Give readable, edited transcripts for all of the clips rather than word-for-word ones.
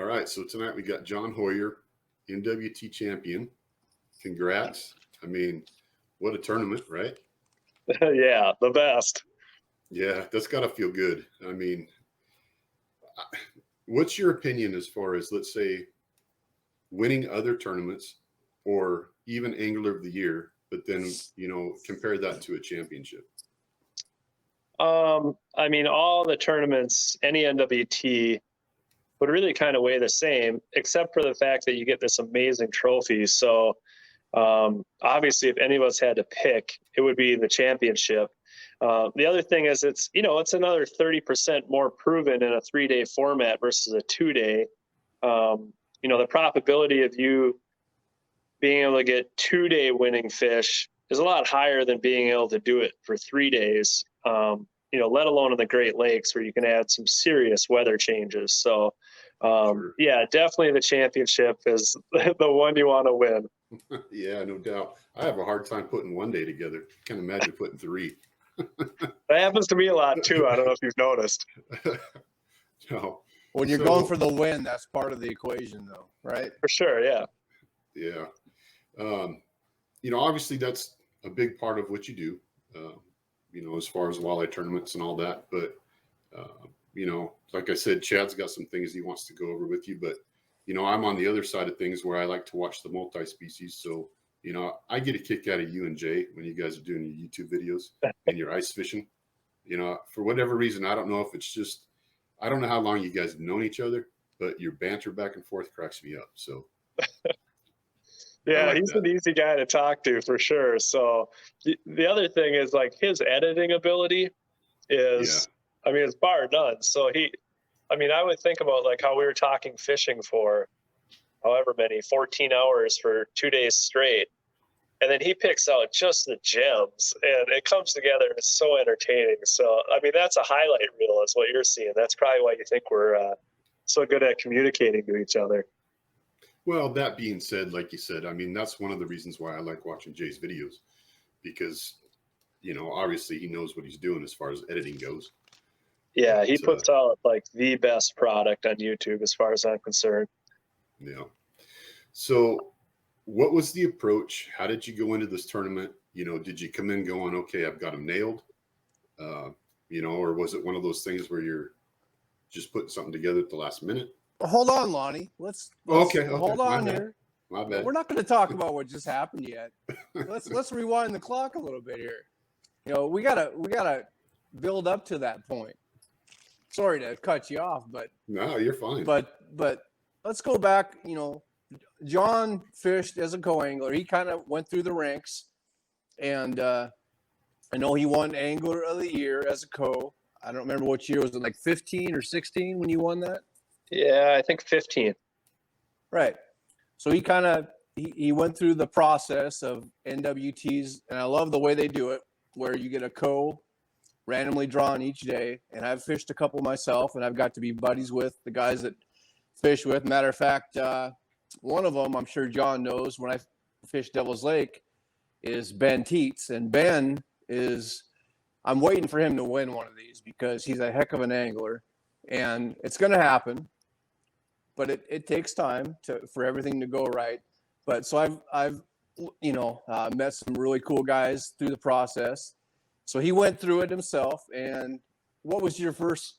right. So tonight we got John Hoyer, NWT champion. Congrats. I mean, what a tournament, right? Yeah, the best. Yeah, that's got to feel good. I mean, what's your opinion as far as, let's say, winning other tournaments or even Angler of the Year, but then, compare that to a championship? I mean, all the tournaments, any NWT would really kind of weigh the same, except for the fact that you get this amazing trophy. So obviously, if any of us had to pick, it would be the championship. The other thing is it's another 30% more proven in a 3-day format versus a 2-day. The probability of you being able to get 2-day winning fish is a lot higher than being able to do it for 3 days, let alone in the Great Lakes where you can add some serious weather changes. So, Sure. yeah, definitely the championship is the one you want to win. Yeah, no doubt. I have a hard time putting 1 day together. Can't imagine putting 3. That happens to me a lot too. I don't know if you've noticed. No. When you're going for the win, that's part of the equation, though, right? For sure, yeah. Yeah. Obviously that's a big part of what you do, as far as walleye tournaments and all that. But, like I said, Chad's got some things he wants to go over with you. But, I'm on the other side of things where I like to watch the multi-species. So, I get a kick out of you and Jay when you guys are doing your YouTube videos and your ice fishing. For whatever reason, I don't know if it's just, I don't know how long you guys have known each other, but your banter back and forth cracks me up. So, yeah, like he's that. an easy guy to talk to for sure. So the other thing is like his editing ability is, I mean, it's bar none. So I would think about like how we were talking fishing for however many, 14 hours for 2 days straight. And then he picks out just the gems and it comes together and it's so entertaining. So, I mean, that's a highlight reel is what you're seeing. That's probably why you think we're so good at communicating to each other. Well, that being said, like you said, I mean, that's one of the reasons why I like watching Jay's videos because, obviously he knows what he's doing as far as editing goes. Yeah, he puts out like the best product on YouTube as far as I'm concerned. Yeah. So what was the approach? How did you go into this tournament? Did you come in going, okay, I've got him nailed? Or was it one of those things where you're just putting something together at the last minute? Hold on, Lonnie. Let's okay. hold on here. My bad. We're not going to talk about what just happened yet. Let's rewind the clock a little bit here. We gotta build up to that point. Sorry to cut you off, but no, you're fine. But let's go back. John fished as a co-angler. He kind of went through the ranks, and I know he won Angler of the Year as a co. I don't remember what year. Was it like 15 or 16 when you won that? Yeah, I think 15. Right. So he kind of he went through the process of NWTs, and I love the way they do it, where you get a co randomly drawn each day. And I've fished a couple myself, and I've got to be buddies with the guys that fish with. Matter of fact, one of them, I'm sure John knows, when I fished Devil's Lake, is Ben Teets. And Ben is, I'm waiting for him to win one of these because he's a heck of an angler. And it's going to happen, but it takes time for everything to go right. But so I've met some really cool guys through the process. So he went through it himself. And what was your first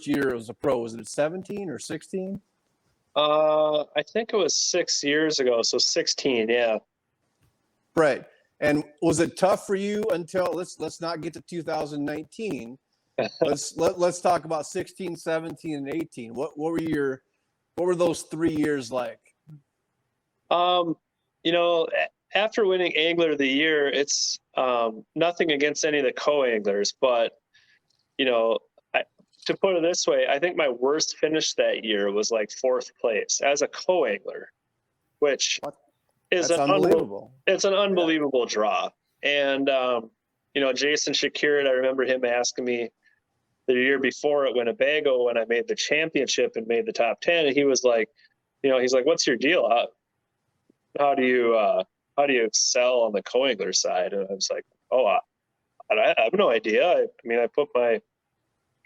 year as a pro? Was it 17 or 16? I think it was 6 years ago. So 16, yeah. Right. And was it tough for you until let's not get to 2019? Let's talk about 16, 17, and 18. What were those 3 years like? After winning Angler of the Year, it's nothing against any of the co-anglers, but to put it this way, I think my worst finish that year was like 4th place as a co-angler, which is unbelievable. It's an unbelievable draw. And Jason Shakir, I remember him asking me the year before at Winnebago when I made the championship and made the top 10, and he was like, he's like, "What's your deal? How do you excel on the co-angler side?" And I was like, "Oh, I have no idea. I put my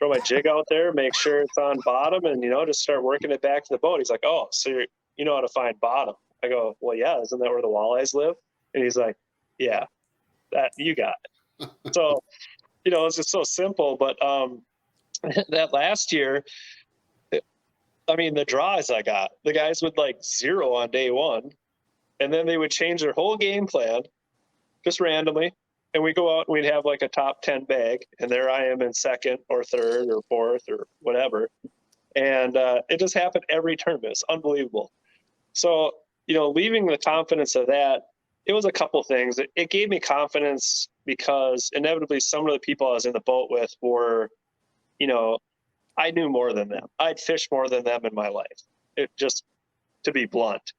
throw my jig out there, make sure it's on bottom, and, just start working it back to the boat. He's like, oh, so you know how to find bottom. I go, well, yeah, isn't that where the walleyes live? And he's like, yeah, that you got it. So, it's just so simple. But that last year, I mean, the draws I got, the guys would like 0 on day 1, and then they would change their whole game plan just randomly. And we go out and we'd have like a top 10 bag, and there I am in 2nd or 3rd or 4th or whatever. And it just happened every tournament. It's unbelievable. So, leaving the confidence of that, it was a couple things. It gave me confidence because inevitably some of the people I was in the boat with were, I knew more than them. I'd fished more than them in my life, just to be blunt.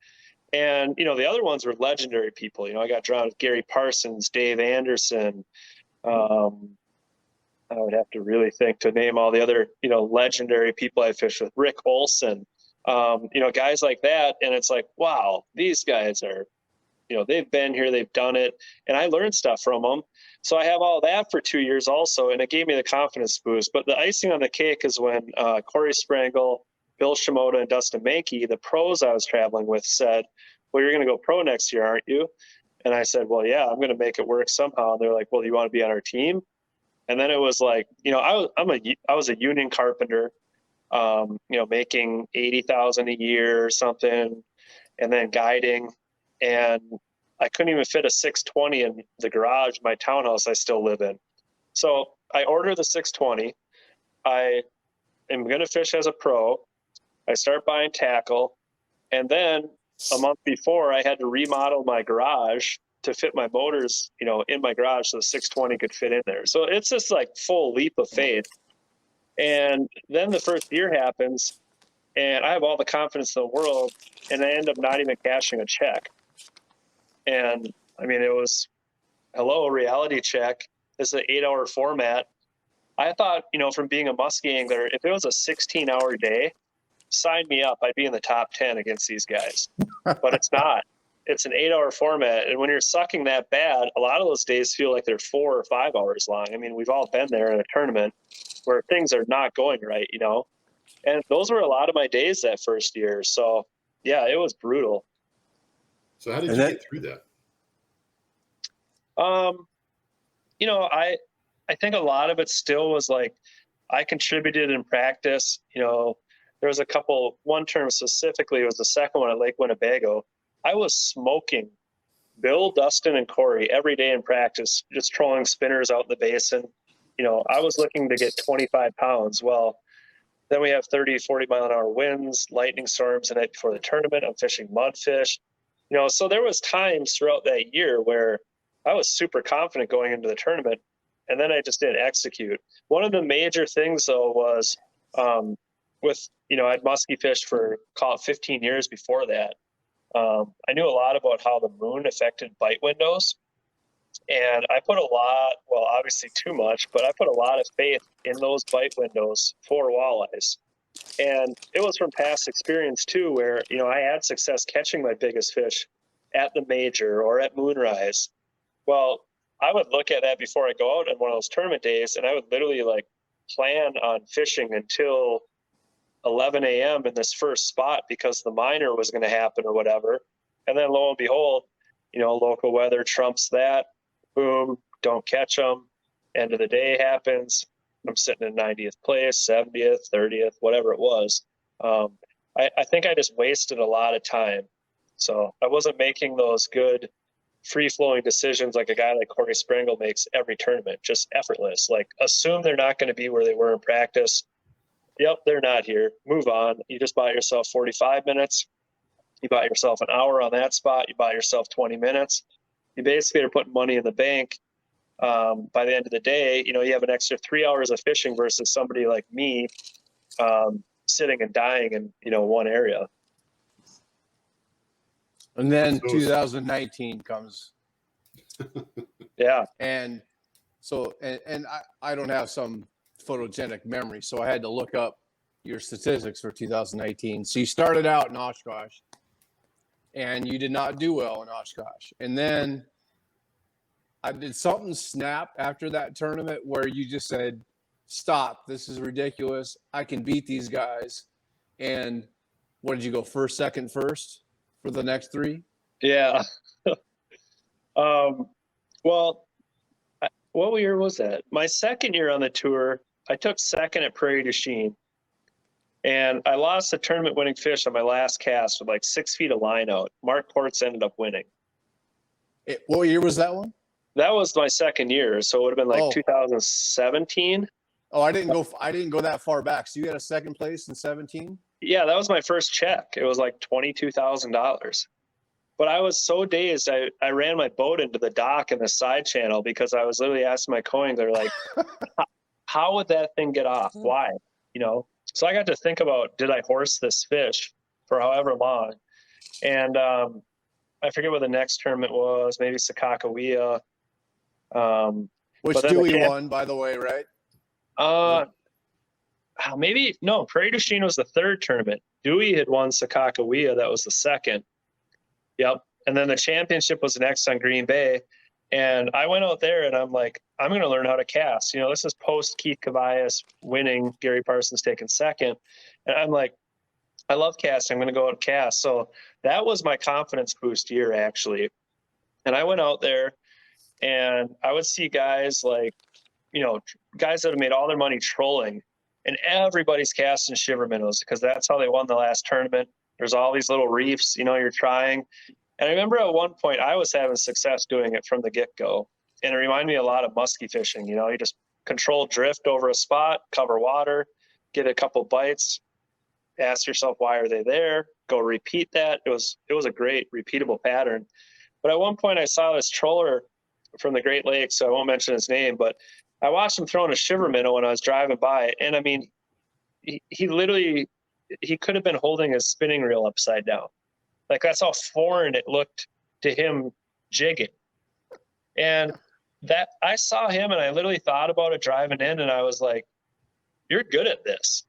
And, the other ones were legendary people. I got drawn with Gary Parsons, Dave Anderson. I would have to really think to name all the other, legendary people I fished with. Rick Olson, guys like that. And it's like, wow, these guys are, they've been here, they've done it. And I learned stuff from them. So I have all that for 2 years also. And it gave me the confidence boost. But the icing on the cake is when Corey Sprangle, Bill Shimoda, and Dustin Mankey, the pros I was traveling with, said, well, you're going to go pro next year, aren't you? And I said, well, yeah, I'm going to make it work somehow. And they're like, well, do you want to be on our team? And then it was like, I was a union carpenter, making $80,000 a year or something, and then guiding. And I couldn't even fit a 620 in the garage, my townhouse I still live in. So I order the 620. I am going to fish as a pro. I start buying tackle. And then a month before, I had to remodel my garage to fit my motors, in my garage so the 620 could fit in there. So it's just like full leap of faith. And then the first year happens, and I have all the confidence in the world, and I end up not even cashing a check. And I mean, it was, hello, reality check. This is an 8-hour format. I thought, from being a muskie angler, if it was a 16-hour day, sign me up. I'd be in the top 10 against these guys. But it's not. It's an 8-hour format. And when you're sucking that bad, a lot of those days feel like they're 4 or 5 hours long. I mean, we've all been there in a tournament where things are not going right, And those were a lot of my days that first year. So, yeah, it was brutal. So how did you get through that? I think a lot of it still was like I contributed in practice. There was one term specifically, it was the second one at Lake Winnebago. I was smoking Bill, Dustin, and Corey every day in practice, just trolling spinners out in the basin. I was looking to get 25 pounds. Well, then we have 30, 40 mile an hour winds, lightning storms the night before the tournament. I'm fishing mudfish. So there was times throughout that year where I was super confident going into the tournament, and then I just didn't execute. One of the major things, though, was I'd muskie fished for, call it 15 years before that. I knew a lot about how the moon affected bite windows. And I put obviously too much, but I put a lot of faith in those bite windows for walleyes. And it was from past experience too, where, I had success catching my biggest fish at the major or at moonrise. Well, I would look at that before I go out on one of those tournament days, and I would literally plan on fishing until 11 a.m. in this first spot because the minor was going to happen or whatever. And then lo and behold, local weather trumps that. Boom, don't catch them. End of the day happens. I'm sitting in 90th place, 70th, 30th, whatever it was. I think I just wasted a lot of time. So I wasn't making those good free-flowing decisions like a guy like Corey Sprangle makes every tournament, just effortless. Assume they're not going to be where they were in practice. Yep, they're not here. Move on. You just bought yourself 45 minutes. You bought yourself an hour on that spot. You bought yourself 20 minutes. You basically are putting money in the bank. By the end of the day, you have an extra 3 hours of fishing versus somebody like me sitting and dying in, one area. And then 2019 comes. Yeah. And so, and I don't have some photogenic memory, so I had to look up your statistics for 2019. So you started out in Oshkosh, and you did not do well in Oshkosh. And then did something snap after that tournament where you just said, stop. This is ridiculous. I can beat these guys. And what did you go first, second, first for the next three? Yeah. Well, what year was that? My second year on the tour, I took second at Prairie du Chien. And I lost a tournament winning fish on my last cast with like 6 feet of line out. Mark Ports ended up winning. What year was that one? That was my second year. So it would have been like Oh. 2017. Oh, I didn't go that far back. So you had a second place in 17? Yeah, that was my first check. It was like $22,000. But I was so dazed. I ran my boat into the dock in the side channel because I was literally asking my coin. They're like, how would that thing get off? Why? You know? So I got to think about, did I horse this fish for however long? And I forget what the next tournament was, maybe Sakakawea. Which Dewey won, by the way, right? Maybe, no, Prairie du Chien was the third tournament. Dewey had won Sakakawea. That was the second. Yep. And then the championship was next on Green Bay. And I went out there and I'm like, I'm going to learn how to cast. You know, this is post Keith Cavallas winning, Gary Parsons taking second. And I'm like, I love casting. I'm going to go out and cast. So that was my confidence boost year, actually. And I went out there and I would see guys like, you know, guys that have made all their money trolling, and everybody's casting shiver minnows because that's how they won the last tournament. There's all these little reefs, you know, you're trying. And I remember at one point I was having success doing it from the get-go. And it reminded me a lot of musky fishing. You know, you just control drift over a spot, cover water, get a couple bites, ask yourself, why are they there? Go repeat that. It was a great repeatable pattern. But at one point I saw this troller from the Great Lakes, so I won't mention his name, but I watched him throwing a shiver minnow when I was driving by. And I mean, he literally, he could have been holding his spinning reel upside down. Like, that's how foreign it looked to him jigging. And that, I saw him and I literally thought about it driving in, and I was like, you're good at this.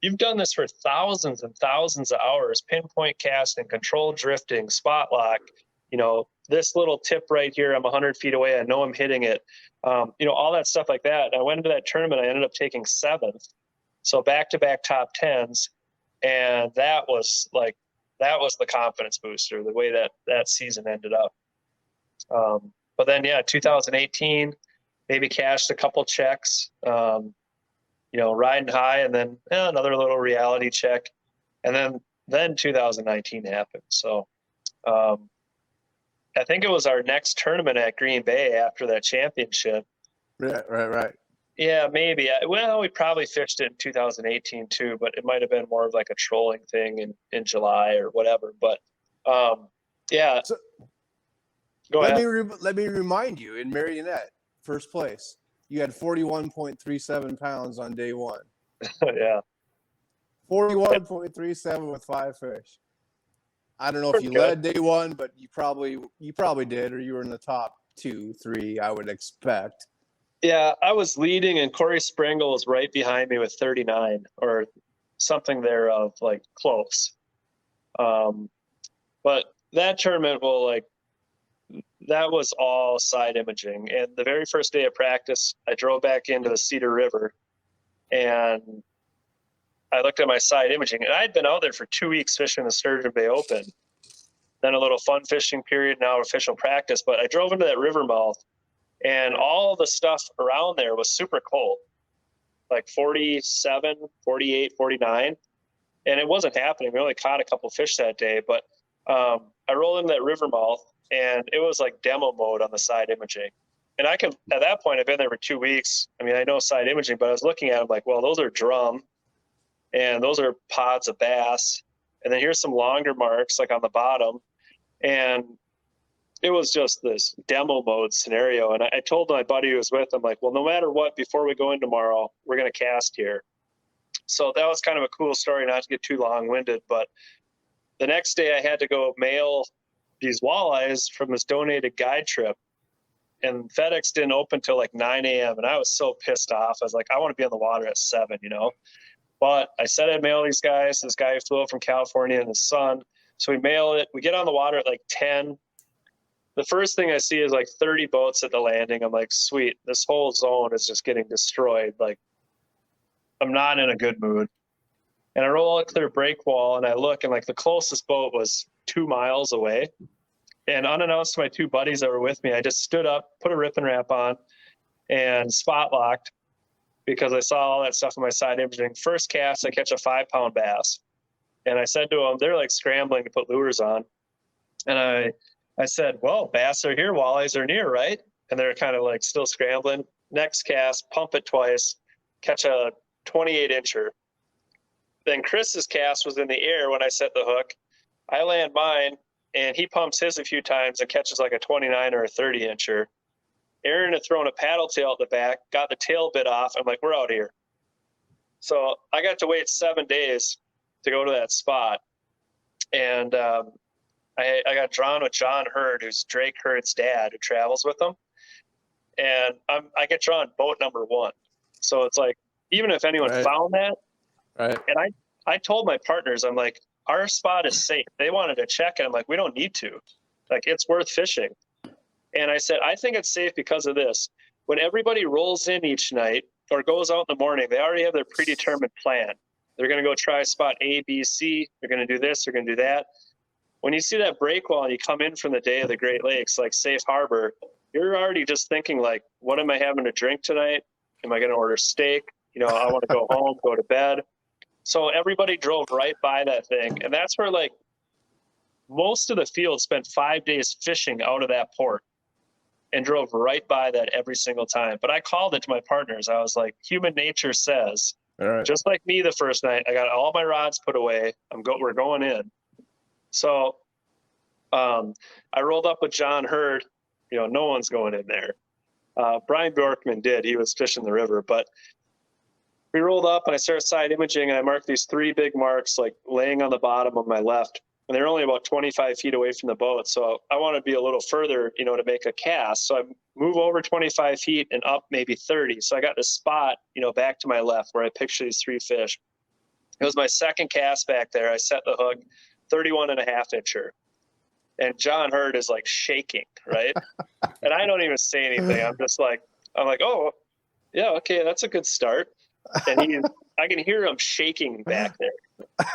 You've done this for thousands and thousands of hours, pinpoint casting, control drifting, spot lock, you know, this little tip right here, I'm 100 feet away, I know I'm hitting it. You know, all that stuff like that. I went into that tournament, I ended up taking 7th. So back-to-back top 10s. And that was the confidence booster, the way that season ended up. But then, yeah, 2018, maybe cashed a couple checks, you know, riding high, and then another little reality check. And then 2019 happened. So I think it was our next tournament at Green Bay after that championship. Right. Yeah, maybe. Well, we probably fished it in 2018 too, but it might have been more of like a trolling thing in July or whatever. But yeah. So, go ahead. Let me remind you, in Marionette, first place, you had 41.37 pounds on day one. Yeah. 41.37 with 5 fish. I don't know if you led day one, but you probably did, or you were in the top 2, 3, I would expect. Yeah, I was leading, and Corey Springle was right behind me with 39 or something thereof, like close. But that tournament that was all side imaging. And the very first day of practice, I drove back into the Cedar River, and I looked at my side imaging, and I'd been out there for 2 weeks fishing the Sturgeon Bay Open, then a little fun fishing period, now official practice. But I drove into that river mouth, and all the stuff around there was super cold, like 47, 48, 49. And it wasn't happening. We only caught a couple fish that day. But I rolled into that river mouth, and it was like demo mode on the side imaging. And at that point, I've been there for 2 weeks. I mean, I know side imaging, but I was looking at them like, well, those are drum, and those are pods of bass. And then here's some longer marks like on the bottom. And it was just this demo mode scenario. And I told my buddy who was with him, like, well, no matter what, before we go in tomorrow, we're going to cast here. So that was kind of a cool story, not to get too long-winded. But the next day I had to go mail these walleyes from this donated guide trip. And FedEx didn't open till like 9 a.m. And I was so pissed off. I was like, I want to be on the water at 7, you know. But I said I'd mail these guys. This guy flew up from California and his son. So we mail it. We get on the water at like 10. The first thing I see is like 30 boats at the landing. I'm like, sweet, this whole zone is just getting destroyed. Like, I'm not in a good mood. And I roll out to their break wall and I look, and like the closest boat was 2 miles away. And unannounced to my two buddies that were with me, I just stood up, put a rip and wrap on, and spot locked because I saw all that stuff on my side imaging. First cast, I catch a 5-pound bass. And I said to them, they're like scrambling to put lures on. And I said, well, bass are here, walleyes are near, right? And they're kind of like still scrambling. Next cast, pump it twice, catch a 28-incher. Then Chris's cast was in the air when I set the hook. I land mine, and he pumps his a few times and catches like a 29 or a 30-incher. Aaron had thrown a paddle tail at the back, got the tail bit off. I'm like, we're out here. So I got to wait 7 days to go to that spot. And I got drawn with John Hurd, who's Drake Hurd's dad, who travels with him. And I get drawn boat number 1. So it's like, even if anyone found that, and I told my partners, I'm like, our spot is safe. They wanted to check it. I'm like, we don't need to. Like, it's worth fishing. And I said, I think it's safe because of this. When everybody rolls in each night or goes out in the morning, they already have their predetermined plan. They're going to go try spot A, B, C. They're going to do this. They're going to do that. When you see that break wall and you come in from the day of the Great Lakes, like Safe Harbor, you're already just thinking like, what am I having to drink tonight? Am I going to order steak? You know, I want to go home, go to bed. So everybody drove right by that thing. And that's where like most of the field spent 5 days fishing out of that port and drove right by that every single time. But I called it to my partners. I was like, human nature says, just like me the first night, I got all my rods put away. We're going in. So I rolled up with John Hurd. You know, no one's going in there. Brian Bjorkman did. He was fishing the river. But we rolled up and I started side imaging, and I marked these 3 big marks like laying on the bottom of my left. And they're only about 25 feet away from the boat. So I want to be a little further, you know, to make a cast. So I move over 25 feet and up maybe 30. So I got this spot, you know, back to my left where I picture these 3 fish. It was my second cast back there. I set the hook, 31.5-incher. And John Hurd is like shaking, right? And I don't even say anything. I'm like, oh, yeah, okay, that's a good start. And I can hear him shaking back there.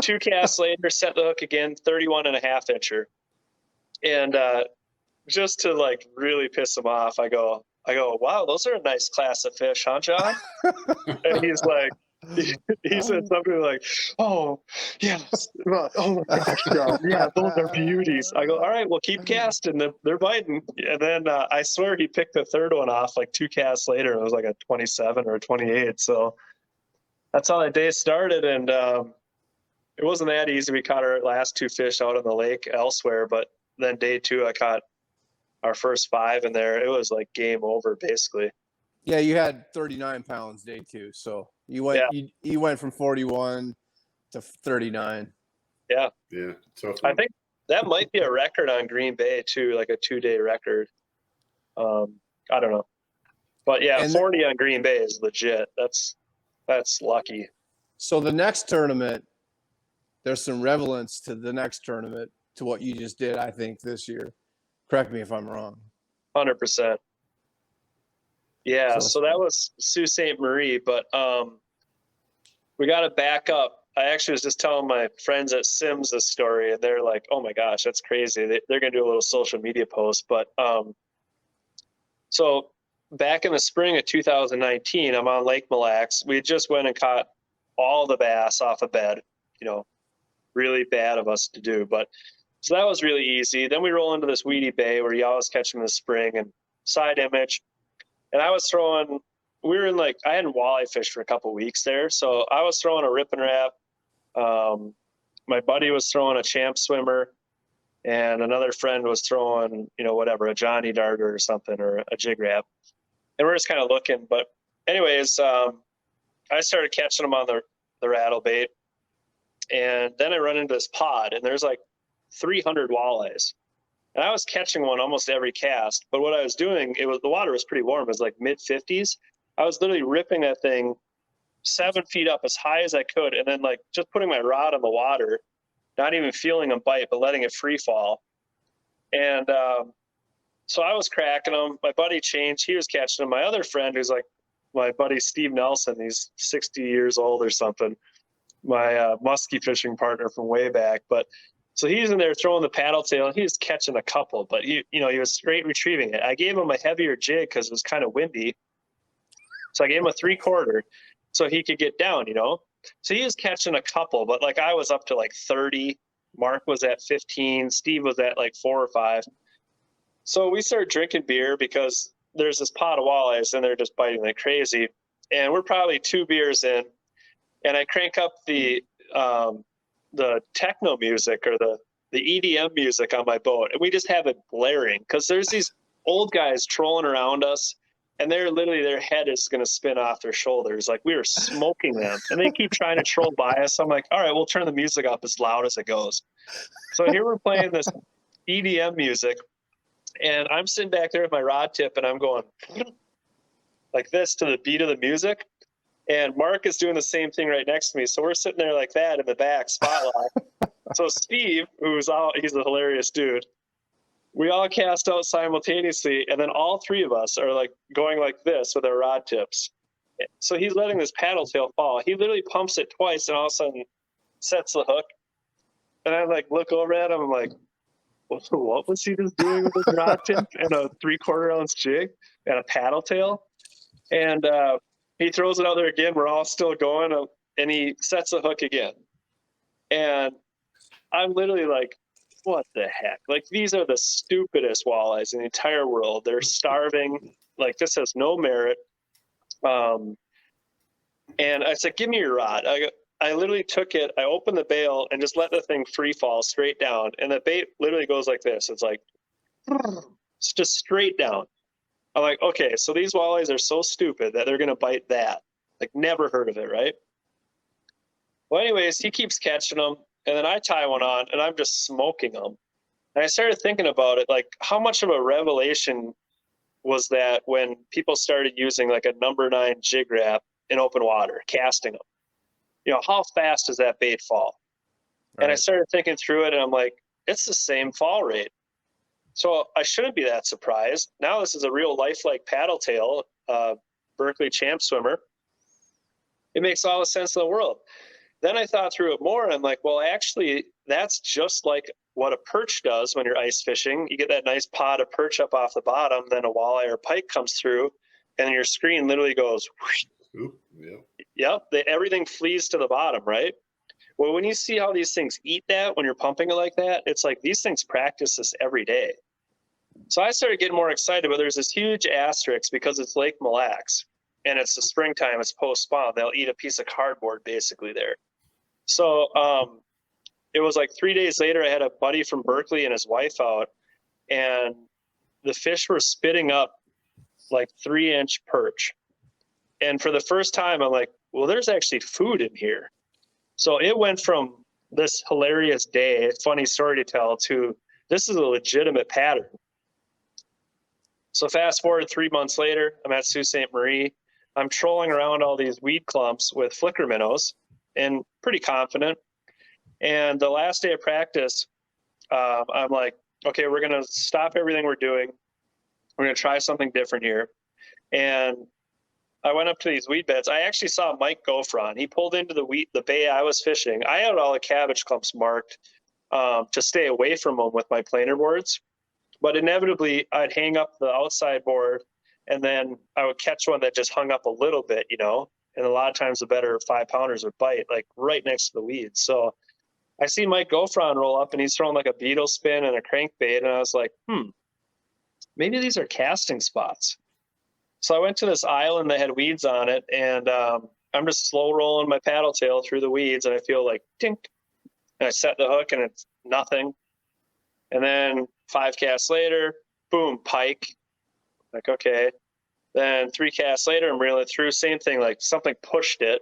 2 casts later, set the hook again, 31.5-incher. And just to like really piss him off, I go, wow, those are a nice class of fish, huh, John? And he's like, he said something like, oh, yes. Oh, my gosh, John. Yeah, those are beauties. I go, all right, well, keep casting. They're biting. And then I swear he picked the third one off like 2 casts later. It was like a 27 or a 28. So that's how that day started. And it wasn't that easy. We caught our last 2 fish out on the lake elsewhere. But then day 2, I caught our first 5 in there. It was like game over, basically. Yeah, you had 39 pounds day 2, so you went you went from 41 to 39. Yeah. Tough. I think that might be a record on Green Bay too, like a 2-day record. I don't know, but yeah, and 40 on Green Bay is legit. That's lucky. So the next tournament, there's some relevance to the next tournament to what you just did. I think this year. Correct me if I'm wrong. 100%. Yeah, so that was Sault Ste. Marie, but we got to back up. I actually was just telling my friends at Sims this story, and they're like, oh my gosh, that's crazy. They're going to do a little social media post. But so back in the spring of 2019, I'm on Lake Mille Lacs. We just went and caught all the bass off a bed, you know, really bad of us to do. But so that was really easy. Then we roll into this weedy bay where you always catch them in the spring, and side image. And I was throwing, I hadn't walleye fished for a couple of weeks there. So I was throwing a rip and wrap. My buddy was throwing a champ swimmer, and another friend was throwing, you know, whatever, a Johnny Darter or something, or a jig wrap. And we're just kind of looking. But anyways, I started catching them on the rattle bait. And then I run into this pod, and there's like 300 walleyes. And I was catching one almost every cast, but what I was doing, the water was pretty warm. It was like mid-50s. I was literally ripping that thing 7 feet up as high as I could, and then like just putting my rod on the water, not even feeling them bite, but letting it free fall. And so I was cracking them. My buddy changed. He was catching them. My other friend, who's like my buddy Steve Nelson. He's 60 years old or something. My muskie fishing partner from way back. But so he's in there throwing the paddle tail, and he was catching a couple, but he was straight retrieving it. I gave him a heavier jig because it was kind of windy. So I gave him a 3/4 so he could get down, So he was catching a couple, but like I was up to like 30. Mark was at 15. Steve was at like 4 or 5. So we started drinking beer because there's this pot of walleyes and they're just biting like crazy. And we're probably 2 beers in, and I crank up the techno music or the EDM music on my boat, and we just have it blaring because there's these old guys trolling around us, and they're literally, their head is going to spin off their shoulders. Like we were smoking them, and they keep trying to troll by us. I'm like, all right, we'll turn the music up as loud as it goes. So here we're playing this EDM music, and I'm sitting back there with my rod tip, and I'm going like this to the beat of the music. And Mark is doing the same thing right next to me. So we're sitting there like that in the back spotlight. So Steve, he's a hilarious dude. We all cast out simultaneously, and then all 3 of us are like going like this with our rod tips. So he's letting this paddle tail fall. He literally pumps it twice, and all of a sudden sets the hook. And I like look over at him. I'm like, what was he just doing with his rod tip and a 3/4 ounce jig and a paddle tail? And he throws it out there again. We're all still going, and he sets the hook again. And I'm literally like, what the heck? Like, these are the stupidest walleyes in the entire world. They're starving. Like, this has no merit. And I said, give me your rod. I literally took it. I opened the bail and just let the thing free fall straight down. And the bait literally goes like this. It's like, it's just straight down. I'm like, okay, so these walleyes are so stupid that they're going to bite that. Like, never heard of it, right? Well, anyways, he keeps catching them, and then I tie one on, and I'm just smoking them. And I started thinking about it, like, how much of a revelation was that when people started using, like, a number 9 jig wrap in open water, casting them? How fast does that bait fall? Right. And I started thinking through it, and I'm like, it's the same fall rate. So I shouldn't be that surprised. Now this is a real lifelike paddle tail, Berkeley champ swimmer. It makes all the sense in the world. Then I thought through it more, and I'm like, well, actually, that's just like what a perch does when you're ice fishing. You get that nice pod of perch up off the bottom, then a walleye or pike comes through, and your screen literally goes, whoosh. Ooh, yeah. Yep, everything flees to the bottom, right? Well, when you see how these things eat that, when you're pumping it like that, it's like these things practice this every day. So I started getting more excited, but there's this huge asterisk because it's Lake Mille Lacs, and it's the springtime, it's post-spawn. They'll eat a piece of cardboard basically there. So it was like 3 days later, I had a buddy from Berkeley and his wife out, and the fish were spitting up like 3-inch perch. And for the first time, I'm like, well, there's actually food in here. So it went from this hilarious day, funny story to tell, to this is a legitimate pattern. So fast forward 3 months later, I'm at Sault Ste. Marie. I'm trolling around all these weed clumps with flicker minnows and pretty confident. And the last day of practice, I'm like, okay, we're going to stop everything we're doing. We're going to try something different here. And I went up to these weed beds. I actually saw Mike Gofron. He pulled into the bay I was fishing. I had all the cabbage clumps marked to stay away from them with my planer boards. But inevitably, I'd hang up the outside board, and then I would catch one that just hung up a little bit, and a lot of times the better 5-pounders would bite, like right next to the weeds. So I see Mike Gofron roll up, and he's throwing like a beetle spin and a crankbait, and I was like, maybe these are casting spots. So I went to this island that had weeds on it, and I'm just slow rolling my paddle tail through the weeds, and I feel like tink. And I set the hook, and it's nothing. And then 5 casts later, boom, pike. Like, okay. Then 3 casts later, I'm reeling it through. Same thing, like something pushed it.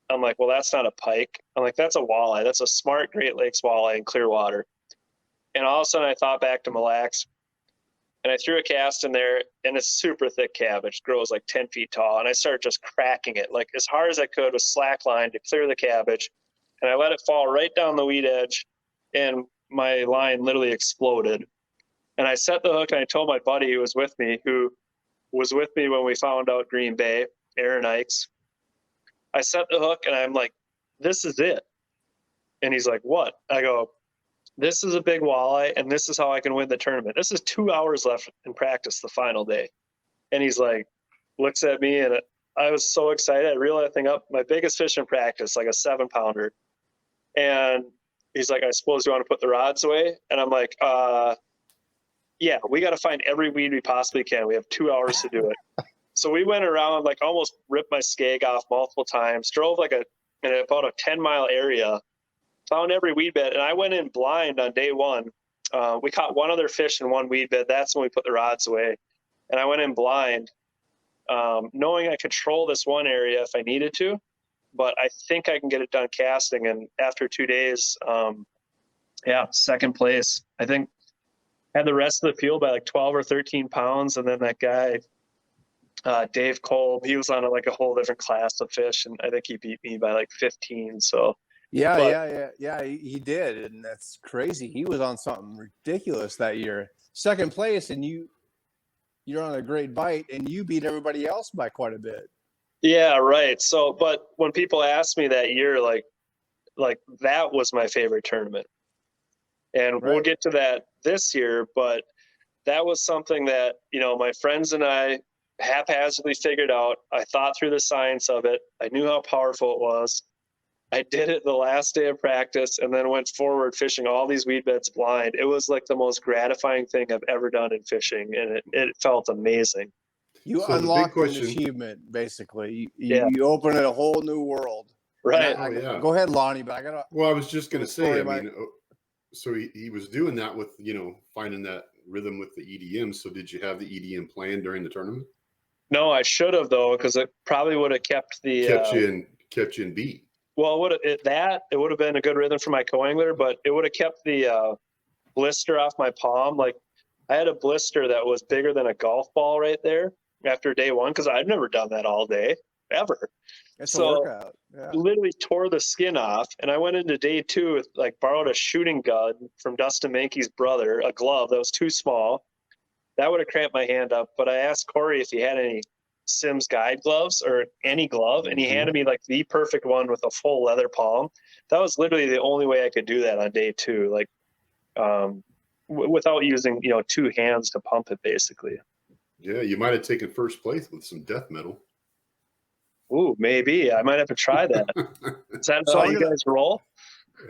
I'm like, well, that's not a pike. I'm like, that's a walleye. That's a smart Great Lakes walleye in clear water. And all of a sudden, I thought back to Mille Lacs. And I threw a cast in there, and it's super thick cabbage, grows like 10 feet tall. And I started just cracking it, like as hard as I could with slack line to clear the cabbage. And I let it fall right down the weed edge, and my line literally exploded. And I set the hook, and I told my buddy who was with me when we found out Green Bay. Aaron Ikes. I set the hook and I'm like, this is it. And he's like, what? I go, this is a big walleye and this is how I can win the tournament. This is 2 hours left in practice the final day. And he's like, looks at me, and I was so excited. I reeled that thing up, my biggest fish in practice, like a 7-pounder. And he's like, I suppose you want to put the rods away? And I'm like, yeah, we got to find every weed we possibly can. We have 2 hours to do it. So we went around, like almost ripped my skeg off multiple times, drove like in about a 10-mile area, found every weed bed. And I went in blind on day one. We caught one other fish in one weed bed. That's when we put the rods away. And I went in blind, knowing I control this one area if I needed to, but I think I can get it done casting. And after 2 days, second place. I think had the rest of the field by like 12 or 13 pounds. And then that guy, Dave Kolb, he was on like a whole different class of fish. And I think he beat me by like 15. So yeah, he did. And that's crazy. He was on something ridiculous that year. Second place, and you're on a great bite, and you beat everybody else by quite a bit. Yeah, right. So, but when people ask me that year, like that was my favorite tournament. And Right. we'll get to that this year, but that was something that, my friends and I haphazardly figured out. I thought through the science of it. I knew how powerful it was. I did it the last day of practice and then went forward fishing all these weed beds blind. It was like the most gratifying thing I've ever done in fishing, and it felt amazing. You So the big unlocked an question- achievement, basically. Yeah. You opened a whole new world. Right. Oh, yeah. Go ahead, Lonnie, but I got Well, I was just going to say, Sorry, so he was doing that with, finding that rhythm with the EDM. So did you have the EDM playing during the tournament? No, I should have, though, because it probably would have kept the kept you in beat. Well, it would have been a good rhythm for my co-angler, but it would have kept the blister off my palm. Like I had a blister that was bigger than a golf ball right there after day one, because I've never done that all day ever. It's So a workout. Yeah. literally tore the skin off, and I went into day two with borrowed a shooting gun from Dustin Mankey's brother, a glove that was too small. That would have cramped my hand up, but I asked Corey if he had any Sims guide gloves or any glove, and he handed me like the perfect one with a full leather palm. That was literally the only way I could do that on day two, without using 2 hands to pump it, basically. Yeah, you might have taken first place with some death metal. Ooh, maybe I might have to try that. Is that how you guys roll?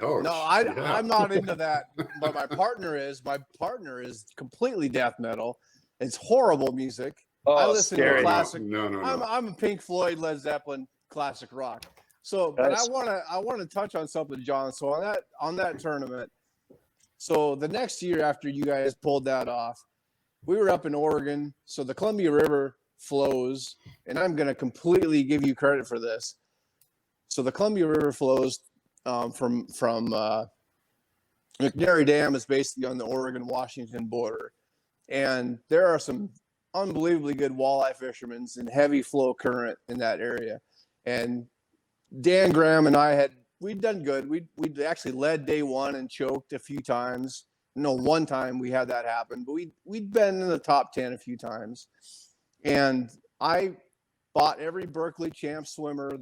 Oh, No, yeah. I'm not into that, but my partner is. My partner is completely death metal. It's horrible music. Oh, I listen scary. to classic. No. I'm a Pink Floyd, Led Zeppelin, classic rock. So, but Nice. I want to touch on something, John. So on that tournament. So the next year after you guys pulled that off, we were up in Oregon. So the Columbia River flows, and I'm going to completely give you credit for this. So the Columbia River flows from McNary Dam is basically on the Oregon-Washington border, and there are some unbelievably good walleye fishermen and heavy flow current in that area. And Dan Graham and we'd done good. We'd actually led day one and choked a few times. No, one time we had that happen, but we'd been in the top 10 a few times. And I bought every Berkeley champ swimmer,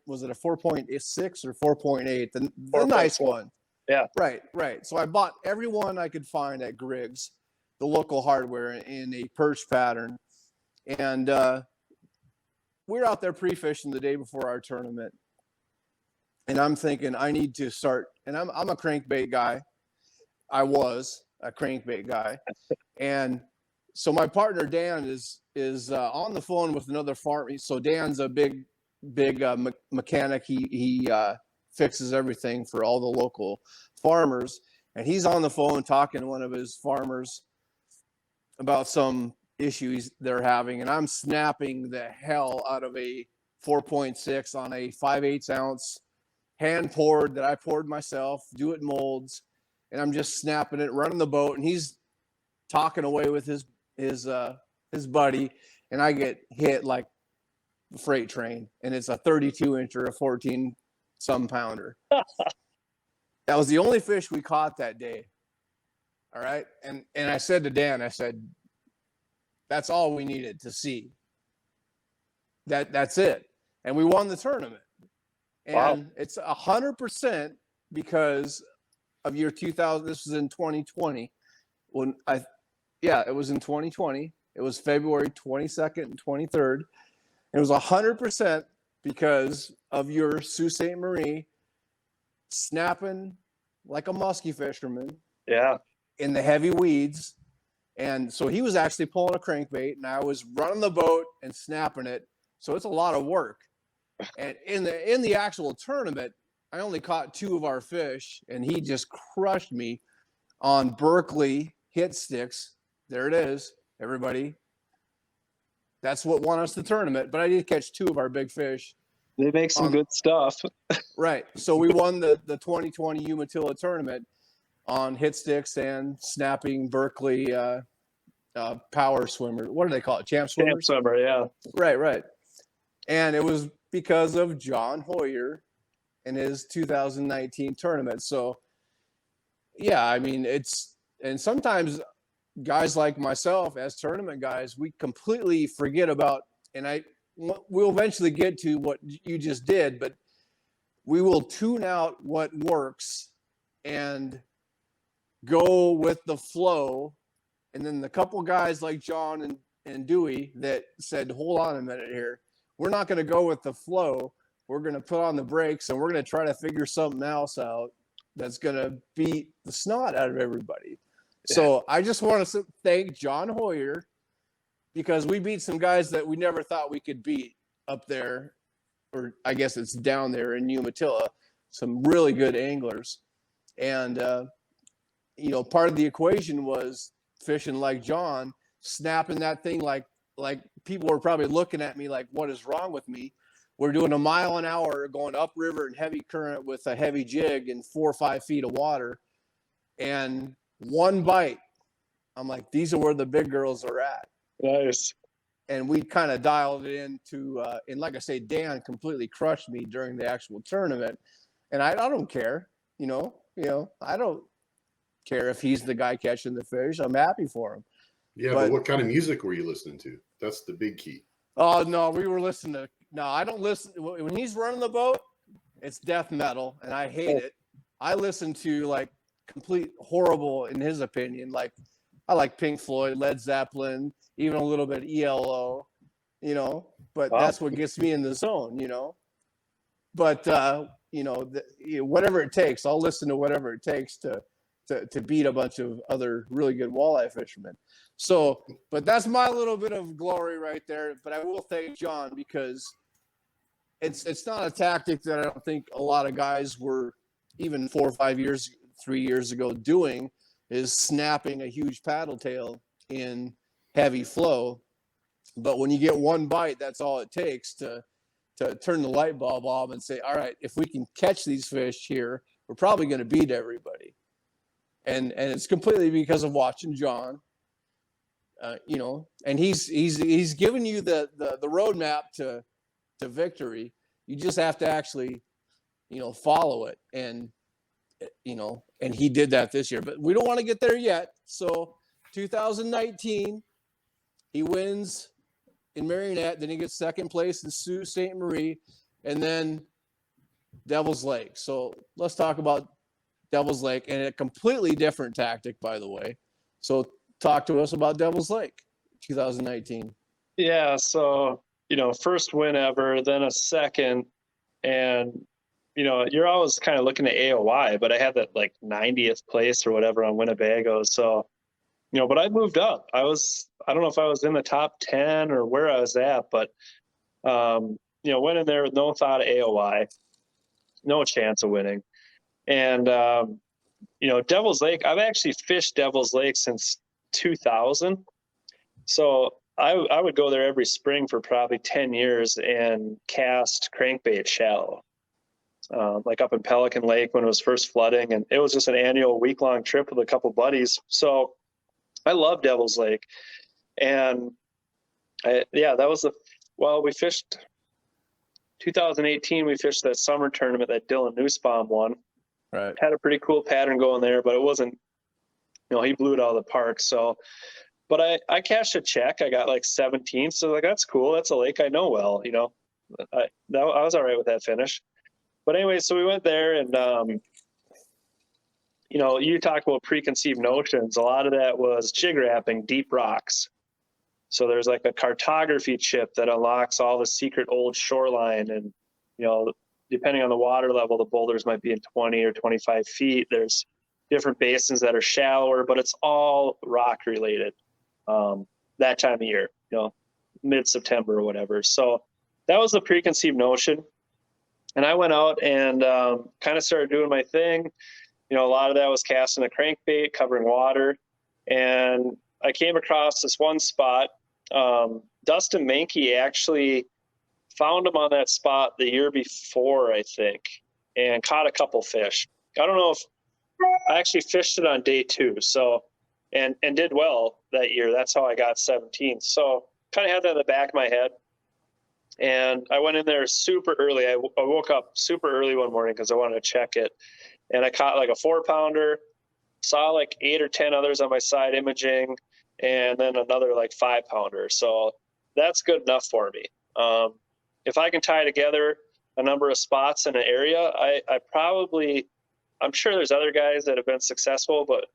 was it a 4.6 or 4.8? The nice one. Yeah. Right. So I bought every one I could find at Griggs, the local hardware, in a perch pattern. And we were out there pre-fishing the day before our tournament. And I'm thinking I need to start, and I'm a crankbait guy. I was a crankbait guy. And so my partner, Dan, is on the phone with another farm. So Dan's a big mechanic. He fixes everything for all the local farmers. And he's on the phone talking to one of his farmers about some issues they're having. And I'm snapping the hell out of a 4.6 on a 5/8 ounce hand poured that I poured myself, do it molds. And I'm just snapping it, running the boat. And he's talking away with his buddy. And I get hit like a freight train. And it's a 32-inch or a 14-some pounder. That was the only fish we caught that day. All right. And I said to Dan, I said, that's all we needed to see. that's it. And we won the tournament. And Wow. it's 100% because of year 2000. This was in 2020 it was in 2020. It was February 22nd and 23rd. It was 100% because of your Sault Ste. Marie snapping like a muskie fisherman Yeah. in the heavy weeds. And so he was actually pulling a crankbait, and I was running the boat and snapping it. So it's a lot of work. And in the actual tournament, I only caught 2 of our fish, and he just crushed me on Berkeley hit sticks. There it is, everybody. That's what won us the tournament. But I did catch 2 of our big fish. They make some good stuff. Right. So we won the 2020 Umatilla tournament on hit sticks and snapping Berkeley power swimmer. What do they call it? Champ Champ swimmers? swimmer, yeah. Right. And it was because of John Hoyer and his 2019 tournament. So, yeah, I mean, and sometimes guys like myself as tournament guys, we completely forget about, and we'll eventually get to what you just did, but we will tune out what works and go with the flow. And then the couple guys like John and Dewey that said, hold on a minute here. We're not going to go with the flow. We're going to put on the brakes, and we're going to try to figure something else out that's going to beat the snot out of everybody. Yeah. So I just want to thank John Hoyer, because we beat some guys that we never thought we could beat up there, or I guess it's down there in Umatilla, some really good anglers. And, part of the equation was fishing like John, snapping that thing like people were probably looking at me like, what is wrong with me? We're doing a mile an hour going upriver and heavy current with a heavy jig in 4 or 5 feet of water. And one bite, I'm like, these are where the big girls are at. Nice. And we kind of dialed it into, and like I say, Dan completely crushed me during the actual tournament. And I don't care, I don't care if he's the guy catching the fish. I'm happy for him. Yeah, but what kind of music were you listening to? That's the big key. Oh, no, we were listening to, no, I don't listen. When he's running the boat, it's death metal, and I hate it. I listen to, like, complete horrible, in his opinion. Like, I like Pink Floyd, Led Zeppelin, even a little bit ELO, but wow. That's what gets me in the zone, But, whatever it takes, I'll listen to whatever it takes to beat a bunch of other really good walleye fishermen. So, but that's my little bit of glory right there. But I will thank John, because it's not a tactic that I don't think a lot of guys were even 4 or 5 years, 3 years ago doing, is snapping a huge paddle tail in heavy flow. But when you get one bite, that's all it takes to turn the light bulb off and say, all right, if we can catch these fish here, we're probably going to beat everybody. And it's completely because of watching John, and he's giving you the roadmap to victory. You just have to actually, follow it. And he did that this year, but we don't want to get there yet. So 2019, he wins in Marionette, then he gets second place in Sault Ste. Marie, and then Devil's Lake. So let's talk about Devil's Lake, and a completely different tactic, by the way. So talk to us about Devil's Lake 2019. Yeah, so first win ever, then a second, and you're always kind of looking at AOY, but I had that like 90th place or whatever on Winnebago. So but I moved up. I don't know if I was in the top 10 or where I was at, but went in there with no thought of AOY, no chance of winning. And, Devil's Lake, I've actually fished Devil's Lake since 2000. So I would go there every spring for probably 10 years and cast crankbait shallow, like up in Pelican Lake when it was first flooding. And it was just an annual week-long trip with a couple buddies. So I love Devil's Lake. And we fished 2018. We fished that summer tournament that Dylan Nussbaum won. Right. Had a pretty cool pattern going there, but it wasn't, he blew it out of the park. So But I cashed a check. I got like 17th. So like, that's cool. That's a lake I know well, you know. I was all right with that finish. But anyway, so we went there and, you know, you talked about preconceived notions. A lot of that was jig wrapping deep rocks. So there's like a cartography chip that unlocks all the secret old shoreline. And, you know, depending on the water level, the boulders might be in 20 or 25 feet. There's different basins that are shallower, but it's all rock related that time of year, you know, mid-September or whatever. So that was the preconceived notion. And I went out and kind of started doing my thing. You know, a lot of that was casting a crankbait, covering water. And I came across this one spot. Dustin Mankey actually found him on that spot the year before, I think, and caught a couple fish. I don't know if I actually fished it on day 2. So, and did well that year. That's how I got 17th. So kind of had that in the back of my head. And I went in there super early. I woke up super early one morning because I wanted to check it. And I caught like a 4-pounder, saw like 8 or 10 others on my side imaging, and then another like 5-pounder. So that's good enough for me. If I can tie together a number of spots in an area, I'm sure there's other guys that have been successful, but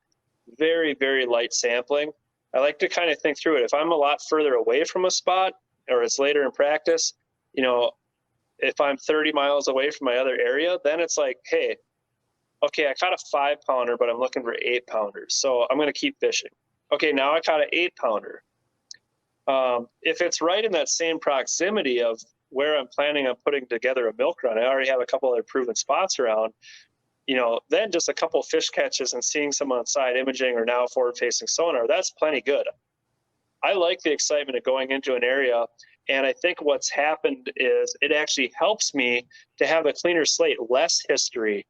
very, very light sampling. I like to kind of think through it. If I'm a lot further away from a spot or it's later in practice, you know, if I'm 30 miles away from my other area, then it's like, hey, okay, I caught a 5-pounder, but I'm looking for 8-pounders. So I'm going to keep fishing. Okay, now I caught an 8-pounder. If it's right in that same proximity of where I'm planning on putting together a milk run, I already have a couple other proven spots around, you know, then just a couple fish catches and seeing some on side imaging or now forward facing sonar, that's plenty good. I like the excitement of going into an area. And I think what's happened is it actually helps me to have a cleaner slate, less history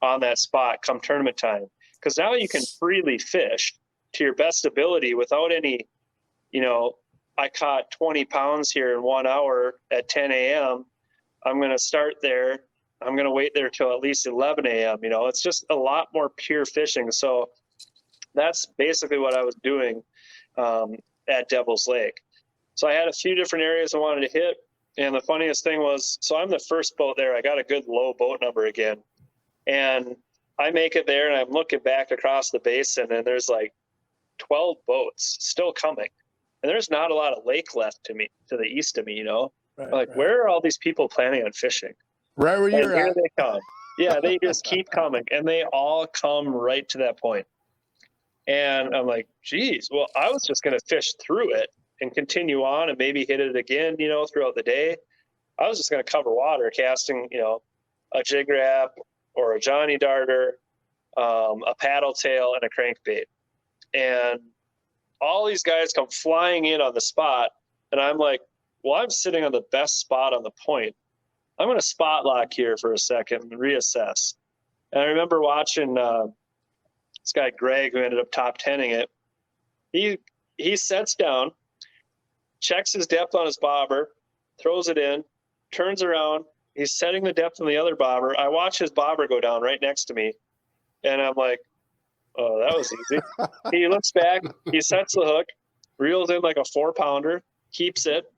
on that spot come tournament time. Because now you can freely fish to your best ability without any, you know, I caught 20 pounds here in 1 hour at 10 a.m. I'm going to start there. I'm going to wait there till at least 11 a.m. You know, it's just a lot more pure fishing. So that's basically what I was doing at Devil's Lake. So I had a few different areas I wanted to hit. And the funniest thing was, so I'm the first boat there. I got a good low boat number again. And I make it there and I'm looking back across the basin and there's like 12 boats still coming. And there's not a lot of lake left to the east of me, you know, right. Where are all these people planning on fishing? Right where you're here at. They come. Yeah, they just keep coming and they all come right to that point. And I'm like, geez, well, I was just going to fish through it and continue on and maybe hit it again, you know, throughout the day. I was just going to cover water casting, you know, a jig wrap or a Johnny darter, a paddle tail and a crankbait. And all these guys come flying in on the spot. And I'm like, well, I'm sitting on the best spot on the point. I'm going to spot lock here for a second and reassess. And I remember watching this guy, Greg, who ended up top 10ing it. He sets down, checks his depth on his bobber, throws it in, turns around. He's setting the depth on the other bobber. I watch his bobber go down right next to me. And I'm like, oh, that was easy. He looks back, he sets the hook, reels in like a 4-pounder, keeps it,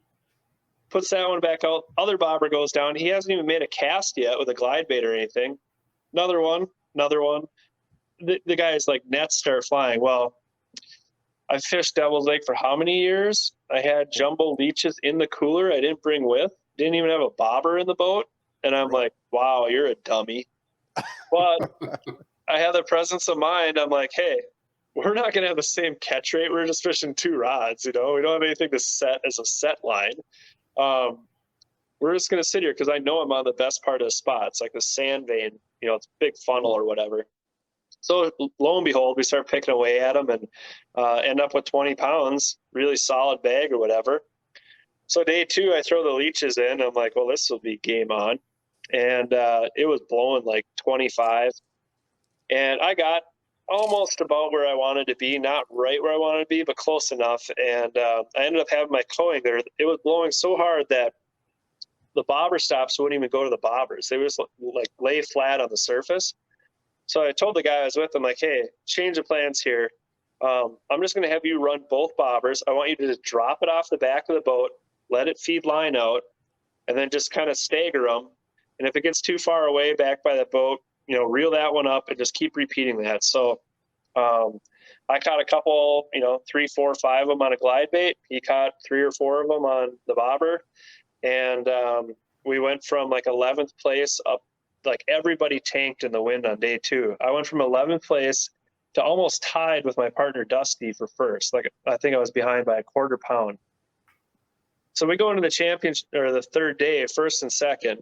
puts that one back out. Other bobber goes down. He hasn't even made a cast yet with a glide bait or anything. Another one. The guy's like, nets start flying. Well, I fished Devil's Lake for how many years? I had jumbo leeches in the cooler I didn't bring with. Didn't even have a bobber in the boat. And I'm like, wow, you're a dummy. But I had the presence of mind. I'm like, hey, we're not going to have the same catch rate. We're just fishing 2 rods, you know. We don't have anything to set as a set line. We're just going to sit here because I know I'm on the best part of the spot. It's like the sand vein, you know, it's a big funnel or whatever. So lo and behold, we start picking away at them and end up with 20 pounds, really solid bag or whatever. So day 2, I throw the leeches in. I'm like, well, this will be game on. And it was blowing like 25. And I got almost about where I wanted to be, not right where I wanted to be, but close enough. And I ended up having my coing there. It was blowing so hard that the bobber stops wouldn't even go to the bobbers. They would just like lay flat on the surface. So I told the guy I was with, I'm like, hey, change of plans here. I'm just going to have you run both bobbers. I want you to just drop it off the back of the boat, let it feed line out, and then just kind of stagger them. And if it gets too far away back by the boat, reel that one up and just keep repeating that. So I caught a couple, 3, 4, 5 of them on a glide bait. He caught 3 or 4 of them on the bobber. And we went from like 11th place up, like everybody tanked in the wind on day 2. I went from 11th place to almost tied with my partner Dusty for first. Like I think I was behind by a quarter pound. So we go into the championship or the third day, first and second.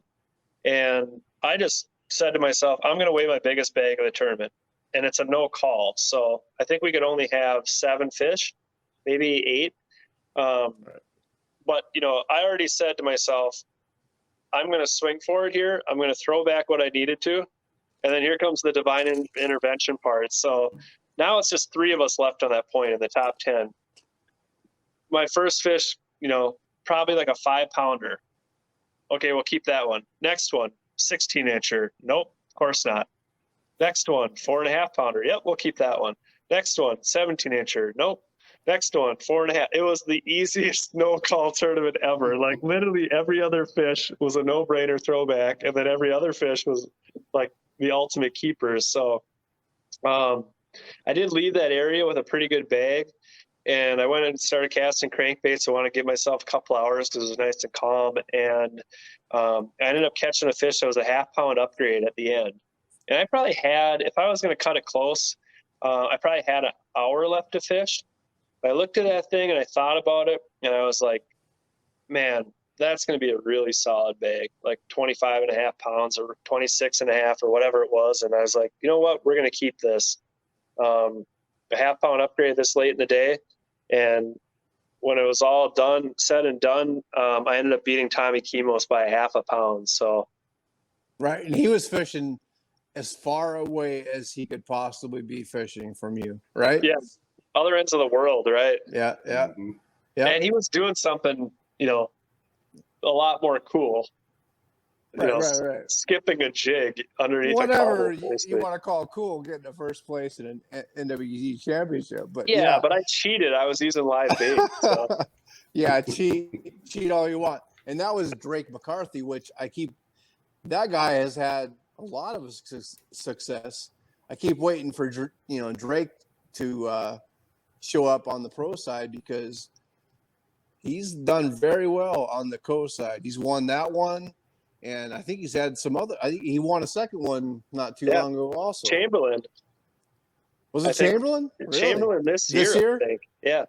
And I just said to myself, I'm going to weigh my biggest bag of the tournament. And it's a no call. So I think we could only have 7 fish, maybe 8. But, I already said to myself, I'm going to swing for it here. I'm going to throw back what I needed to. And then here comes the divine intervention part. So now it's just 3 of us left on that point in the top 10. My first fish, probably like a 5-pounder. Okay, we'll keep that one. Next one, 16-incher. Nope, of course not. Next one, 4.5-pounder. Yep, we'll keep that one. Next one, 17-incher. Nope. Next one, 4.5. It was the easiest no-call tournament ever. Like literally every other fish was a no-brainer throwback, and then every other fish was like the ultimate keepers. So I did leave that area with a pretty good bag, and I went and started casting crankbaits. I want to give myself a couple hours because it was nice and calm. And I ended up catching a fish that was a 1/2-pound upgrade at the end. And I probably had, if I was going to cut it close, I probably had an hour left to fish. I looked at that thing and I thought about it, and I was like, man, that's going to be a really solid bag, like 25.5 pounds or 26.5 or whatever it was. And I was like, you know what, we're going to keep this. A 1/2-pound upgrade this late in the day. And when it was all done, said and done, I ended up beating Tommy Kimos by 1/2 pound. So, right. And he was fishing as far away as he could possibly be fishing from you, right? yeah, other ends of the world, right? Yeah. Mm-hmm. Yeah. And he was doing something, a lot more cool. Right. Skipping a jig underneath Whatever a you want to call cool, getting the first place in an NWT championship. But yeah, but I cheated. I was using live bait. So. Yeah, cheat all you want. And that was Drake McCarthy, which that guy has had a lot of success. I keep waiting for Drake to show up on the pro side because he's done very well on the co side. He's won that one, and I think he's had some other. I think he won a second one not too long ago. Also, Chamberlain. Was it Chamberlain? Really? Chamberlain this year. I think. Yeah.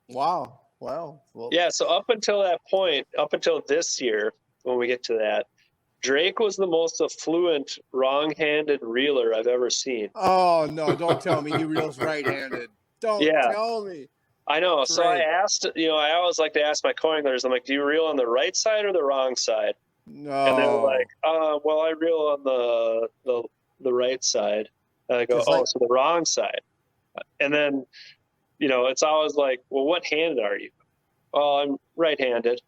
Wow. Well, yeah. So up until that point, up until this year, when we get to that, Drake was the most affluent wrong-handed reeler I've ever seen. Oh no! Don't tell me he reels right-handed. Don't tell me. I know. Drake. So I asked. I always like to ask my coiners. I'm like, do you reel on the right side or the wrong side? No. And they're like, well, I reel on the right side. And I go, so the wrong side. And then, it's always like, well, what handed are you? Oh, I'm right-handed.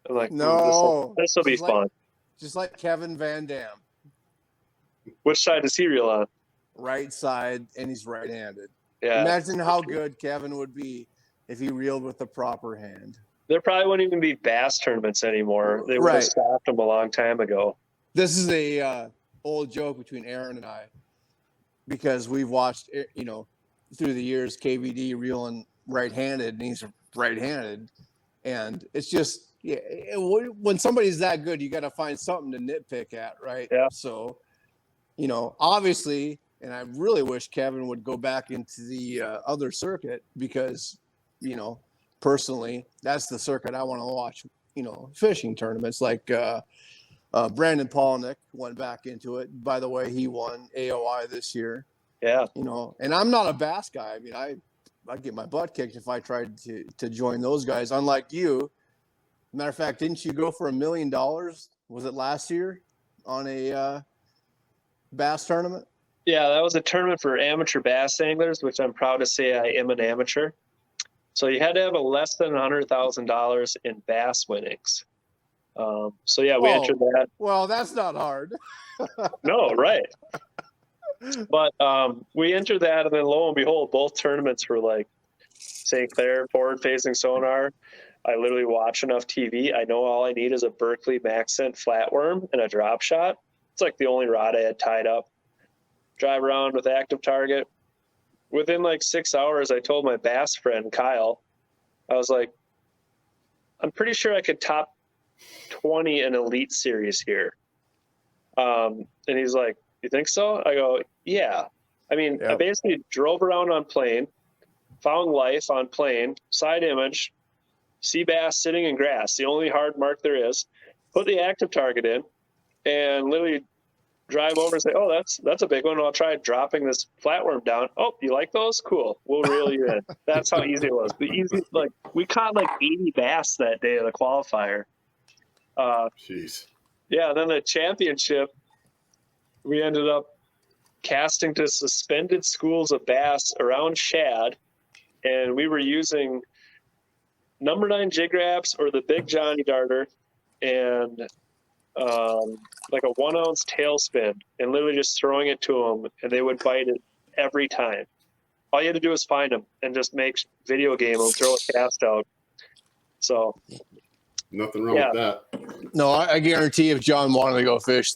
I'm like, no, this will be fun. Just like Kevin Van Dam. Which side does he reel on? Right side, and he's right-handed. Yeah. Imagine how good Kevin would be if he reeled with the proper hand. There probably wouldn't even be bass tournaments anymore. They would have stopped them a long time ago. This is a old joke between Aaron and I, because we've watched, through the years, KVD reeling right-handed, and he's right-handed, and it's just when somebody's that good, you got to find something to nitpick at, right? Yeah. So, obviously, and I really wish Kevin would go back into the other circuit because, personally, that's the circuit I want to watch. Fishing tournaments like Brandon Polnick went back into it. By the way, he won AOI this year. Yeah. And I'm not a bass guy. I mean, I'd get my butt kicked if I tried to join those guys. Unlike you. Matter of fact, didn't you go for $1 million? Was it last year on a bass tournament? Yeah, that was a tournament for amateur bass anglers, which I'm proud to say I am an amateur. So you had to have a less than $100,000 in bass winnings. So yeah, we entered that. Well, that's not hard. No, right. But we entered that, and then lo and behold, both tournaments were like St. Clair forward-facing sonar. I literally watch enough TV. I know all I need is a Berkeley Maxent flatworm and a drop shot. It's like the only rod I had tied up. Drive around with active target. Within like 6 hours, I told my bass friend Kyle, I was like, I'm pretty sure I could top 20 in Elite Series here. And he's like, you think so? I go, yeah. I mean, I Yep. basically drove around on plane, found life on plane, side image, sea bass sitting in grass, the only hard mark there is, put the active target in, and literally drive over and say, oh, that's a big one. I'll try dropping this flatworm down. Oh, you like those? Cool. We'll reel you in. That's how easy it was. But easy, like we caught like 80 bass that day of the qualifier. Jeez. Yeah, then the championship, we ended up casting to suspended schools of bass around shad, and we were using number 9 jig wraps or the big Johnny darter and like a 1 ounce tailspin, and literally just throwing it to them, and they would bite it every time. All you had to do was find them and just make video game them, throw a cast out. So Nothing wrong with that. No, I guarantee if John wanted to go fish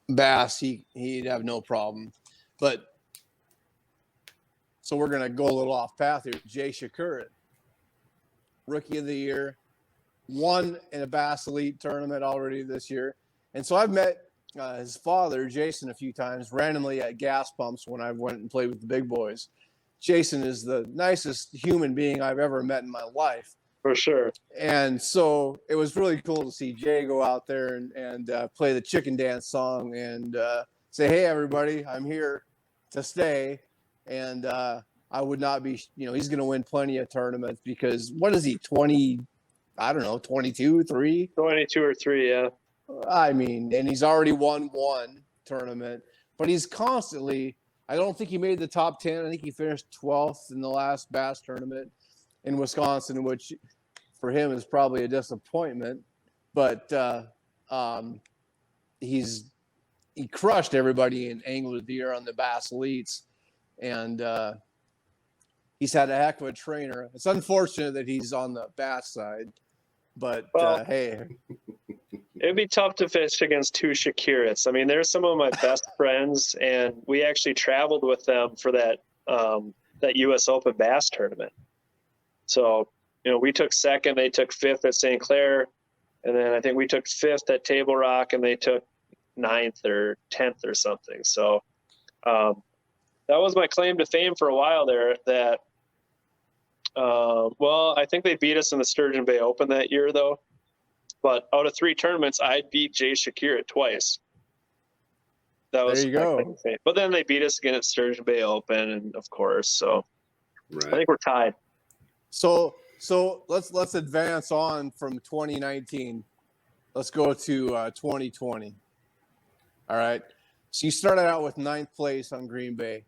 bass, he'd have no problem. But so we're gonna go a little off path here. Jay Shakurin, Rookie of the Year, won in a Bass Elite tournament already this year. And so I've met his father, Jason, a few times randomly at gas pumps when I went and played with the big boys. Jason is the nicest human being I've ever met in my life. for sure. And so it was really cool to see Jay go out there and play the chicken dance song and say, hey, everybody, I'm here to stay. And I would not be, he's going to win plenty of tournaments because what is he, 20, I don't know, 22, 3? 22 or 3, yeah. I mean, and he's already won one tournament, but he's constantly, I don't think he made the top 10. I think he finished 12th in the last bass tournament in Wisconsin, which for him is probably a disappointment, but he crushed everybody in Angler of the Year on the Bass Elites, and he's had a heck of a trainer. It's unfortunate that he's on the bass side, but hey. It'd be tough to fish against 2 Shakirits. I mean, they're some of my best friends, and we actually traveled with them for that U.S. Open Bass tournament. So, we took 2nd, they took 5th at St. Clair, and then I think we took 5th at Table Rock, and they took 9th or 10th or something. So that was my claim to fame for a while there. That, I think they beat us in the Sturgeon Bay Open that year, though. But out of 3 tournaments, I beat Jay Shakira twice. That was there you go. But then they beat us again at Sturgeon Bay Open, and of course, so Right. I think we're tied. So let's advance on from 2019. Let's go to 2020. All right. So you started out with 9th place on Green Bay.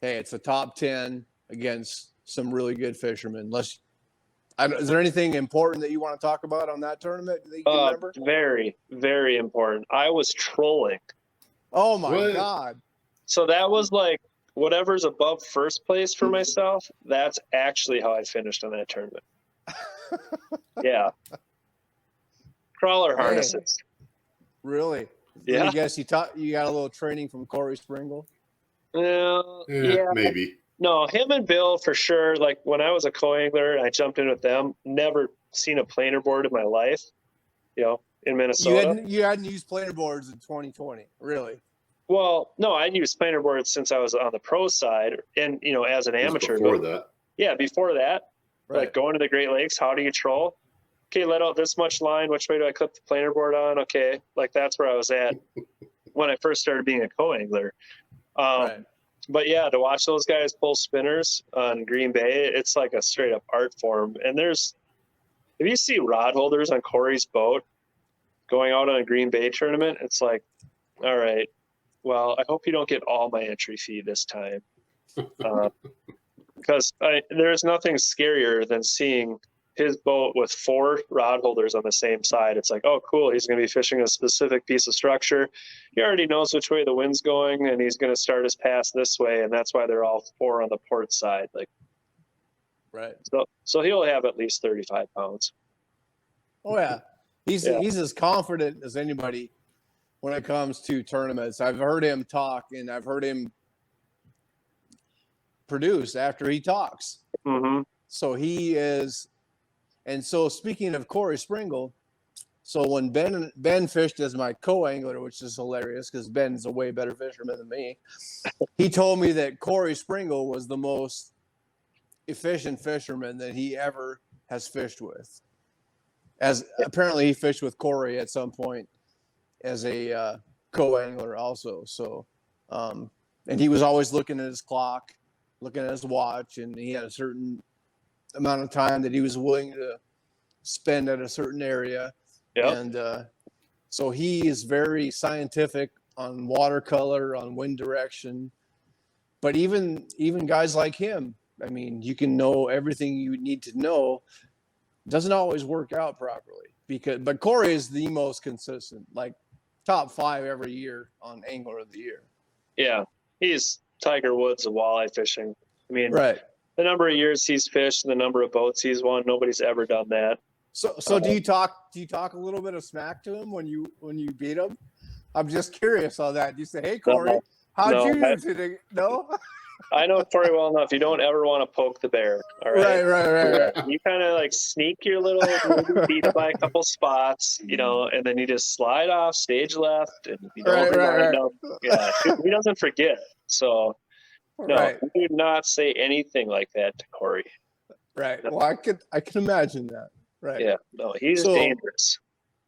Hey, it's a top 10 against some really good fishermen. Is there anything important that you want to talk about on that tournament that you can remember? Very, very important. I was trolling. Oh my What? God. So that was like whatever's above first place for myself. That's actually how I finished on that tournament. Yeah. Crawler harnesses. Really? Yeah. I guess you got a little training from Corey Springle. Yeah. Maybe. No, him and Bill for sure. Like when I was a co-angler and I jumped in with them, never seen a planer board in my life, in Minnesota. You hadn't used planer boards in 2020, really? Well, no, I'd used planer boards since I was on the pro side and, as an amateur. Before that. Yeah, before that, Right. like going to the Great Lakes, how do you troll? Okay, let out this much line. Which way do I clip the planer board on? Okay, like that's where I was at when I first started being a co-angler. Right. But yeah, to watch those guys pull spinners on Green Bay, it's like a straight up art form. And if you see rod holders on Corey's boat going out on a Green Bay tournament, it's like, all right, well, I hope you don't get all my entry fee this time. Because there's nothing scarier than seeing his boat with 4 rod holders on the same side. It's like, oh, cool. He's going to be fishing a specific piece of structure. He already knows which way the wind's going, and he's going to start his pass this way. And that's why they're all 4 on the port side. Like, Right. So he'll have at least 35 pounds. Oh yeah. He's as confident as anybody when it comes to tournaments. I've heard him talk, and I've heard him produce after he talks. Mm-hmm. So he is. And so speaking of Corey Springle, so when Ben fished as my co-angler, which is hilarious because Ben's a way better fisherman than me, he told me that Corey Springle was the most efficient fisherman that he ever has fished with. As apparently he fished with Corey at some point as a co-angler also. So, and he was always looking at his clock, looking at his watch, and he had a certain amount of time that he was willing to spend at a certain area. Yep. And so he is very scientific on watercolor, on wind direction. But even guys like him, I mean, you can know everything you need to know. Doesn't always work out properly but Corey is the most consistent, like top 5 every year on Angler of the Year. Yeah, he's Tiger Woods of walleye fishing. I mean, right. The number of years he's fished and the number of boats he's won, nobody's ever done that. So do you talk a little bit of smack to him when you beat him? I'm just curious on that. Do you say, "Hey Corey, how'd you do today?" No. I know Corey well enough. You don't ever want to poke the bear. All right. Right. You kind of like sneak your little beat him by a couple spots, and then you just slide off stage left, and you don't remind him. Yeah, he doesn't forget. So no, you do not say anything like that to Corey. Right. Well, I can imagine that. Right. Yeah. No, he's dangerous.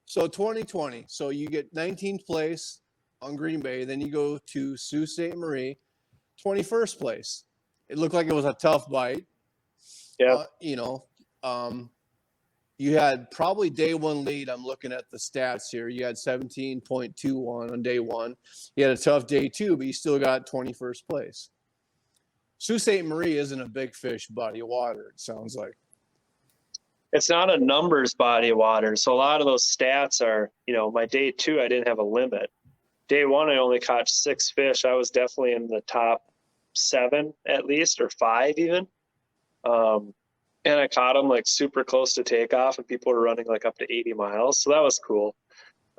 So 2020. So you get 19th place on Green Bay, then you go to Sault Ste. Marie, 21st place. It looked like it was a tough bite. Yeah. You had probably day 1 lead. I'm looking at the stats here. You had 17.21 on day 1. You had a tough day 2, but you still got 21st place. Sault Ste. Marie isn't a big fish body of water, it sounds like. It's not a numbers body of water. So a lot of those stats are, my day 2, I didn't have a limit. Day 1, I only caught 6 fish. I was definitely in the top 7 at least, or 5 even. And I caught them like super close to takeoff, and people were running like up to 80 miles. So that was cool.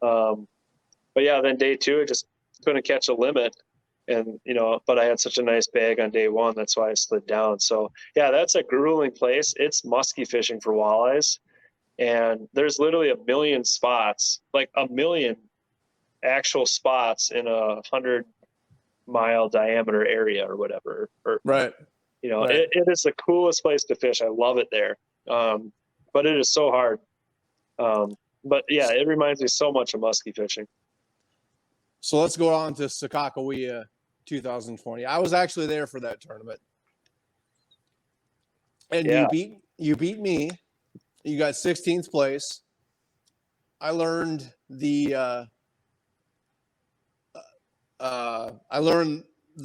But yeah, then day 2, I just couldn't catch a limit. And, but I had such a nice bag on day 1. That's why I slid down. So yeah, that's a grueling place. It's musky fishing for walleyes. And there's literally 1 million spots, like 1 million actual spots in a 100-mile diameter area or whatever. Right. It is the coolest place to fish. I love it there. But it is so hard. But yeah, it reminds me so much of musky fishing. So let's go on to Sakakawea 2020. I was actually there for that tournament. And you beat me. You got 16th place. I learned the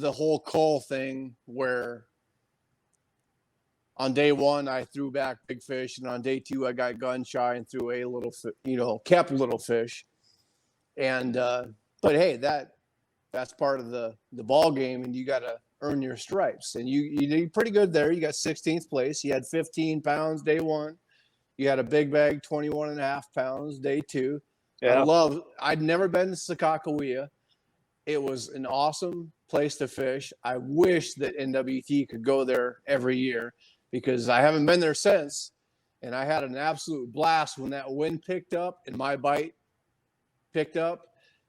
whole call thing where on day 1 I threw back big fish, and on day 2 I got gun shy and threw a little, kept little fish. And but hey, that's part of the ball game, and you got to earn your stripes. And you did pretty good there. You got 16th place. You had 15 pounds day 1. You had a big bag, 21.5 pounds day 2. Yeah. I'd never been to Sakakawea. It was an awesome place to fish. I wish that NWT could go there every year, because I haven't been there since. And I had an absolute blast when that wind picked up and my bite picked up,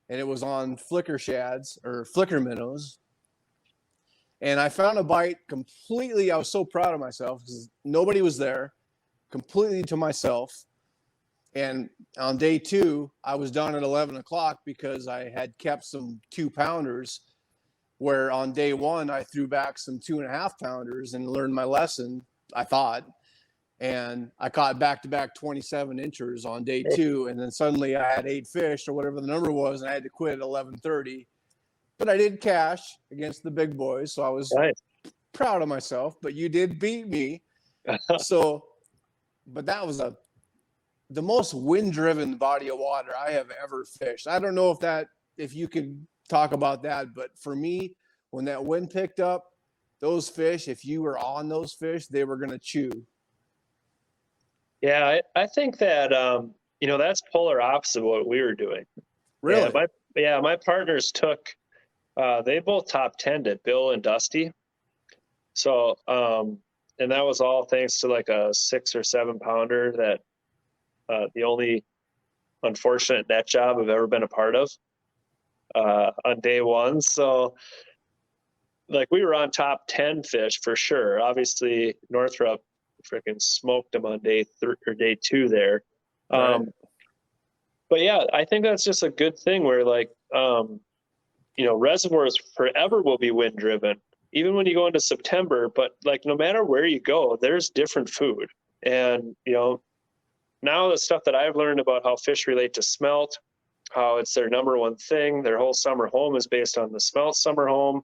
and it was on flicker shads or flicker minnows. And I found a bite completely. I was so proud of myself because nobody was there, completely to myself. And on day 2, I was done at 11 o'clock because I had kept some 2-pounders, where on day 1, I threw back some 2.5-pounders and learned my lesson, I thought. And I caught back-to-back 27-inchers on day 2. And then suddenly I had 8 fish or whatever the number was, and I had to quit at 11:30. But I did cash against the big boys, so I was proud of myself. But you did beat me. So but that was the most wind-driven body of water I have ever fished. I don't know if you could talk about that, but for me, when that wind picked up, those fish, if you were on those fish, they were going to chew. Yeah, I think that that's polar opposite of what we were doing. Really? My partners took they both top 10'd it, Bill and Dusty. So and that was all thanks to like a 6 or 7 pounder that the only unfortunate net job I've ever been a part of on day one. So like we were on top 10 fish for sure. Obviously Northrop freaking smoked them on day 2 there. Right. But yeah, I think that's just a good thing where like, reservoirs forever will be wind driven, even when you go into September, but like, no matter where you go, there's different food. And, now the stuff that I've learned about how fish relate to smelt, how it's their number one thing, their whole summer home is based on the smelt summer home.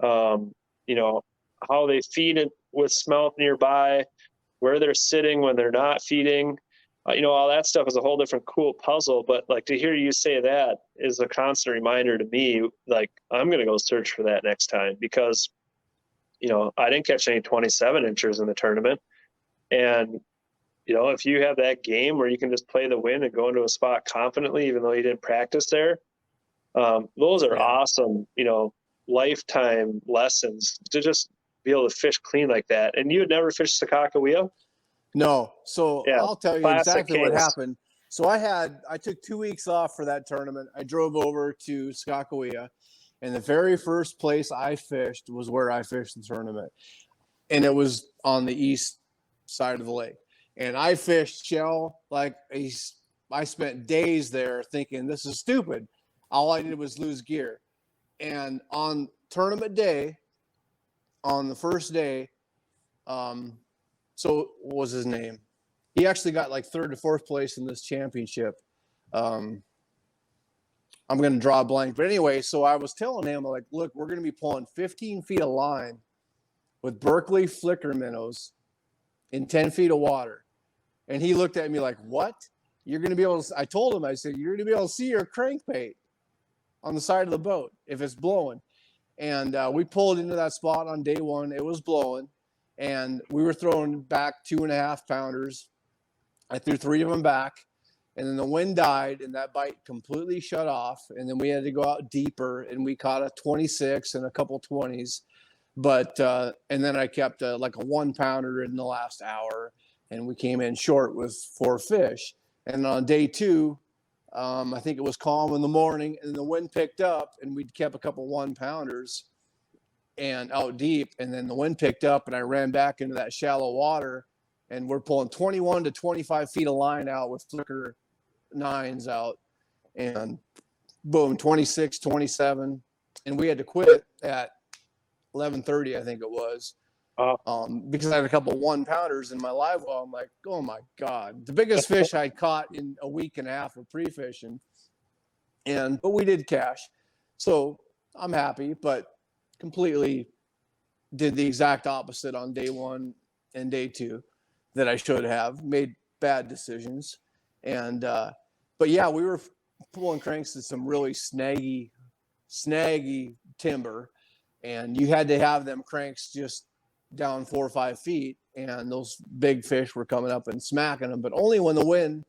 How they feed it with smelt nearby, where they're sitting when they're not feeding, all that stuff is a whole different cool puzzle. But like to hear you say that is a constant reminder to me, like I'm going to go search for that next time because, I didn't catch any 27 inchers in the tournament. And, if you have that game where you can just play the wind and go into a spot confidently, even though you didn't practice there, those are awesome, lifetime lessons to just be able to fish clean like that. And you had never fished Sakakawea? No. So Yeah, I'll tell you classic exactly what case. happened. So I took 2 weeks off for that tournament. I drove over to Sakakawea, and the very first place I fished was where I fished the tournament. And it was on the east side of the lake. And I fished shell I spent days there thinking this is stupid. All I did was lose gear. And on tournament day, on the first day, so what was his name? He actually got like 3rd to 4th place in this championship. I'm going to draw a blank. But anyway, so I was telling him, like, look, we're going to be pulling 15 feet of line with Berkeley flicker minnows in 10 feet of water. And he looked at me like, what? You're going to be able to, I told him, I said, you're going to be able to see your crankbait on the side of the boat if it's blowing. And we pulled into that spot on day 1. It was blowing. And we were throwing back 2.5 pounders. I threw 3 of them back. And then the wind died and that bite completely shut off. And then we had to go out deeper and we caught a 26 and a couple 20s. But, and then I kept like a 1 pounder in the last hour. And we came in short with 4 fish. And on day 2, I think it was calm in the morning and the wind picked up and we kept a couple 1 pounders and out deep. And then the wind picked up and I ran back into that shallow water and we're pulling 21 to 25 feet of line out with flicker 9s out and boom, 26, 27. And we had to quit at 11:30, I think it was. Because I had a couple 1 pounders in my live well. I'm like, oh my God, the biggest fish I caught in a week and a half of pre-fishing. But we did cash. So I'm happy, but completely did the exact opposite on day 1 and day 2 that I should have made bad decisions. But yeah, we were pulling cranks to some really snaggy timber, and you had to have them cranks just down 4 or 5 feet, and those big fish were coming up and smacking them, but only when the wind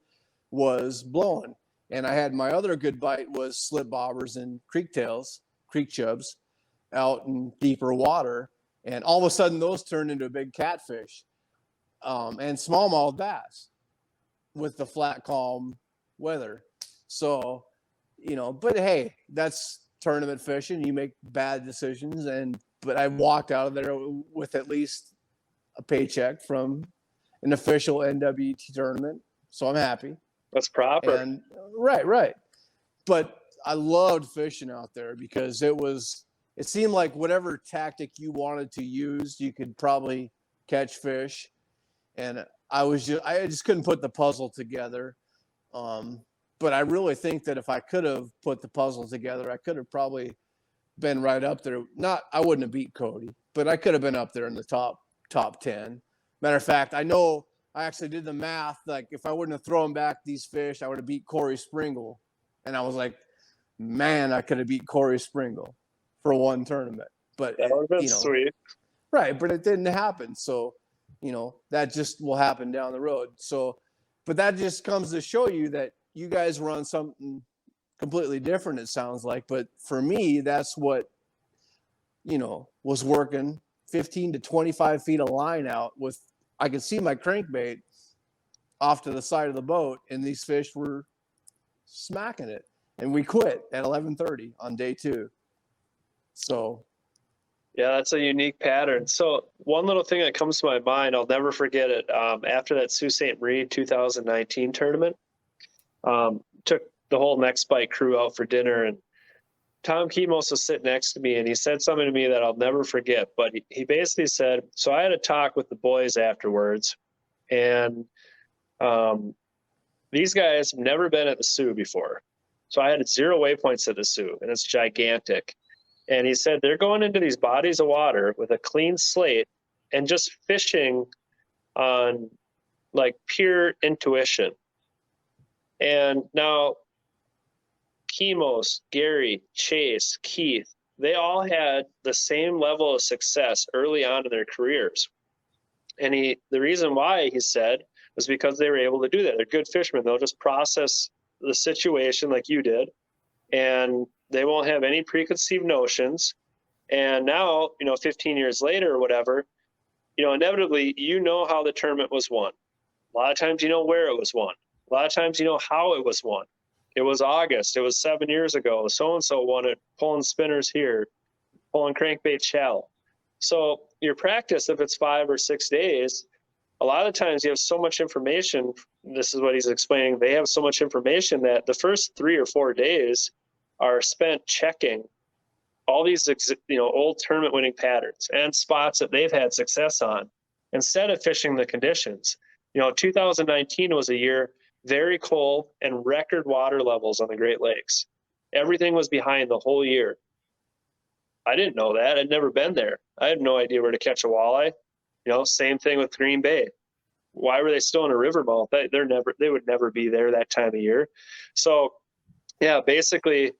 was blowing. And I had my other good bite was slip bobbers and creek chubs out in deeper water. And all of a sudden those turned into a big catfish, and smallmouth bass with the flat, calm weather. So, but hey, that's tournament fishing. You make bad decisions, but I walked out of there with at least a paycheck from an official NWT tournament. So I'm happy. That's proper. And right. But I loved fishing out there because it seemed like whatever tactic you wanted to use, you could probably catch fish. And I just couldn't put the puzzle together. But I really think that if I could have put the puzzle together, I could have probably been right up there. I wouldn't have beat Cody, but I could have been up there in the top 10. Matter of fact, I know I actually did the math. Like, if I wouldn't have thrown back these fish, I would have beat Corey Springle. And I was like, man, I could have beat Corey Springle for one tournament. But, That would have been you know, sweet. right. But it didn't happen. So, you know, that just will happen down the road. So, but that just comes to show you that you guys run something completely different, it sounds like. But for me, that's what, you know, was working 15 to 25 feet of line out with, I could see my crankbait off to the side of the boat, and these fish were smacking it. And we quit at 11:30 on day 2. So, Yeah, that's a unique pattern. So one little thing that comes to my mind, I'll never forget it. After that Sault Ste. Marie 2019 tournament, took the whole Next Bite crew out for dinner, and Tom Kemos was sitting next to me, and he said something to me that I'll never forget. But he basically said, so I had a talk with the boys afterwards, and these guys have never been at the Sioux before. So I had 0 waypoints at the Sioux, and it's gigantic. And he said they're going into these bodies of water with a clean slate and just fishing on like pure intuition. And now Kemos, Gary, Chase, Keith, they all had the same level of success early on in their careers. And the reason why, he said, was because they were able to do that. They're good fishermen. They'll just process the situation like you did, and they won't have any preconceived notions. And now, 15 years later or whatever, inevitably, how the tournament was won. A lot of times, where it was won. A lot of times, how it was won. It was August. It was 7 years ago. So-and-so won it, pulling spinners here, pulling crankbait shallow. So your practice, if it's 5 or 6 days, a lot of times you have so much information. This is what he's explaining. They have so much information that the first 3 or 4 days are spent checking all these, old tournament winning patterns and spots that they've had success on instead of fishing the conditions. 2019 was a year very cold and record water levels on the Great Lakes. Everything was behind the whole year. I didn't know that. I'd never been there. I had no idea where to catch a walleye. Same thing with Green Bay. Why were they still in a river mouth? They would never be there that time of year. So yeah, basically,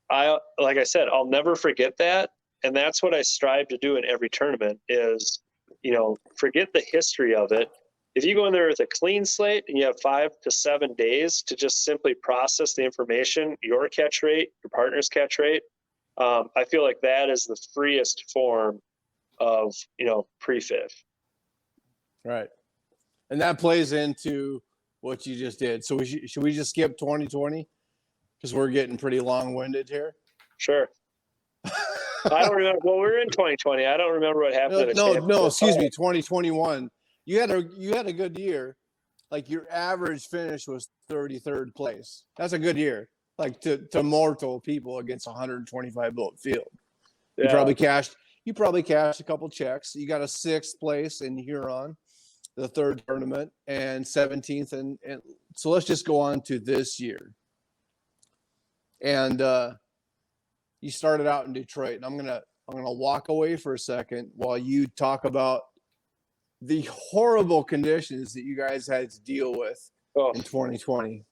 like I said, I'll never forget that. And that's what I strive to do in every tournament is, forget the history of it. If you go in there with a clean slate and you have 5 to 7 days to just simply process the information, your catch rate, your partner's catch rate, I feel like that is the freest form of, pre-fish. right. And that plays into what you just did. So should we just skip 2020? Because we're getting pretty long-winded here. Sure. I don't remember. Well, we're in 2020. I don't remember what happened. No, excuse me, 2021. You had a good year. Like your average finish was 33rd place. That's a good year. Like to mortal people against a 125 boat field. Yeah. You probably cashed a couple checks. You got a 6th place in Huron, the 3rd tournament, and 17th. And so let's just go on to this year. And you started out in Detroit, and I'm gonna walk away for a second while you talk about the horrible conditions that you guys had to deal with in 2020.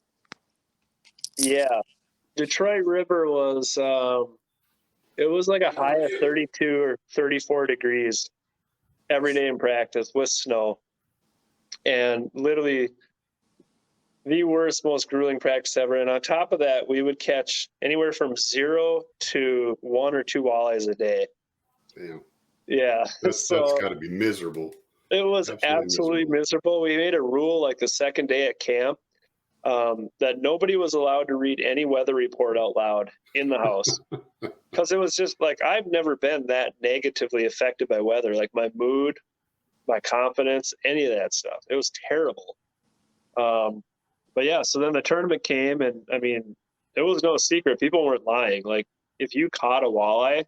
Yeah, Detroit River was it was like a high of 32 or 34 degrees every day in practice with snow, and literally the worst, most grueling practice ever. And on top of that, we would catch anywhere from 0 to 1 or 2 walleyes a day. Damn. Yeah. That's got to be miserable. It was absolutely miserable. We made a rule like the second day at camp that nobody was allowed to read any weather report out loud in the house. Because it was just like, I've never been that negatively affected by weather. Like my mood, my confidence, any of that stuff. It was terrible. But yeah, so then the tournament came, and I mean, it was no secret. People weren't lying. Like if you caught a walleye,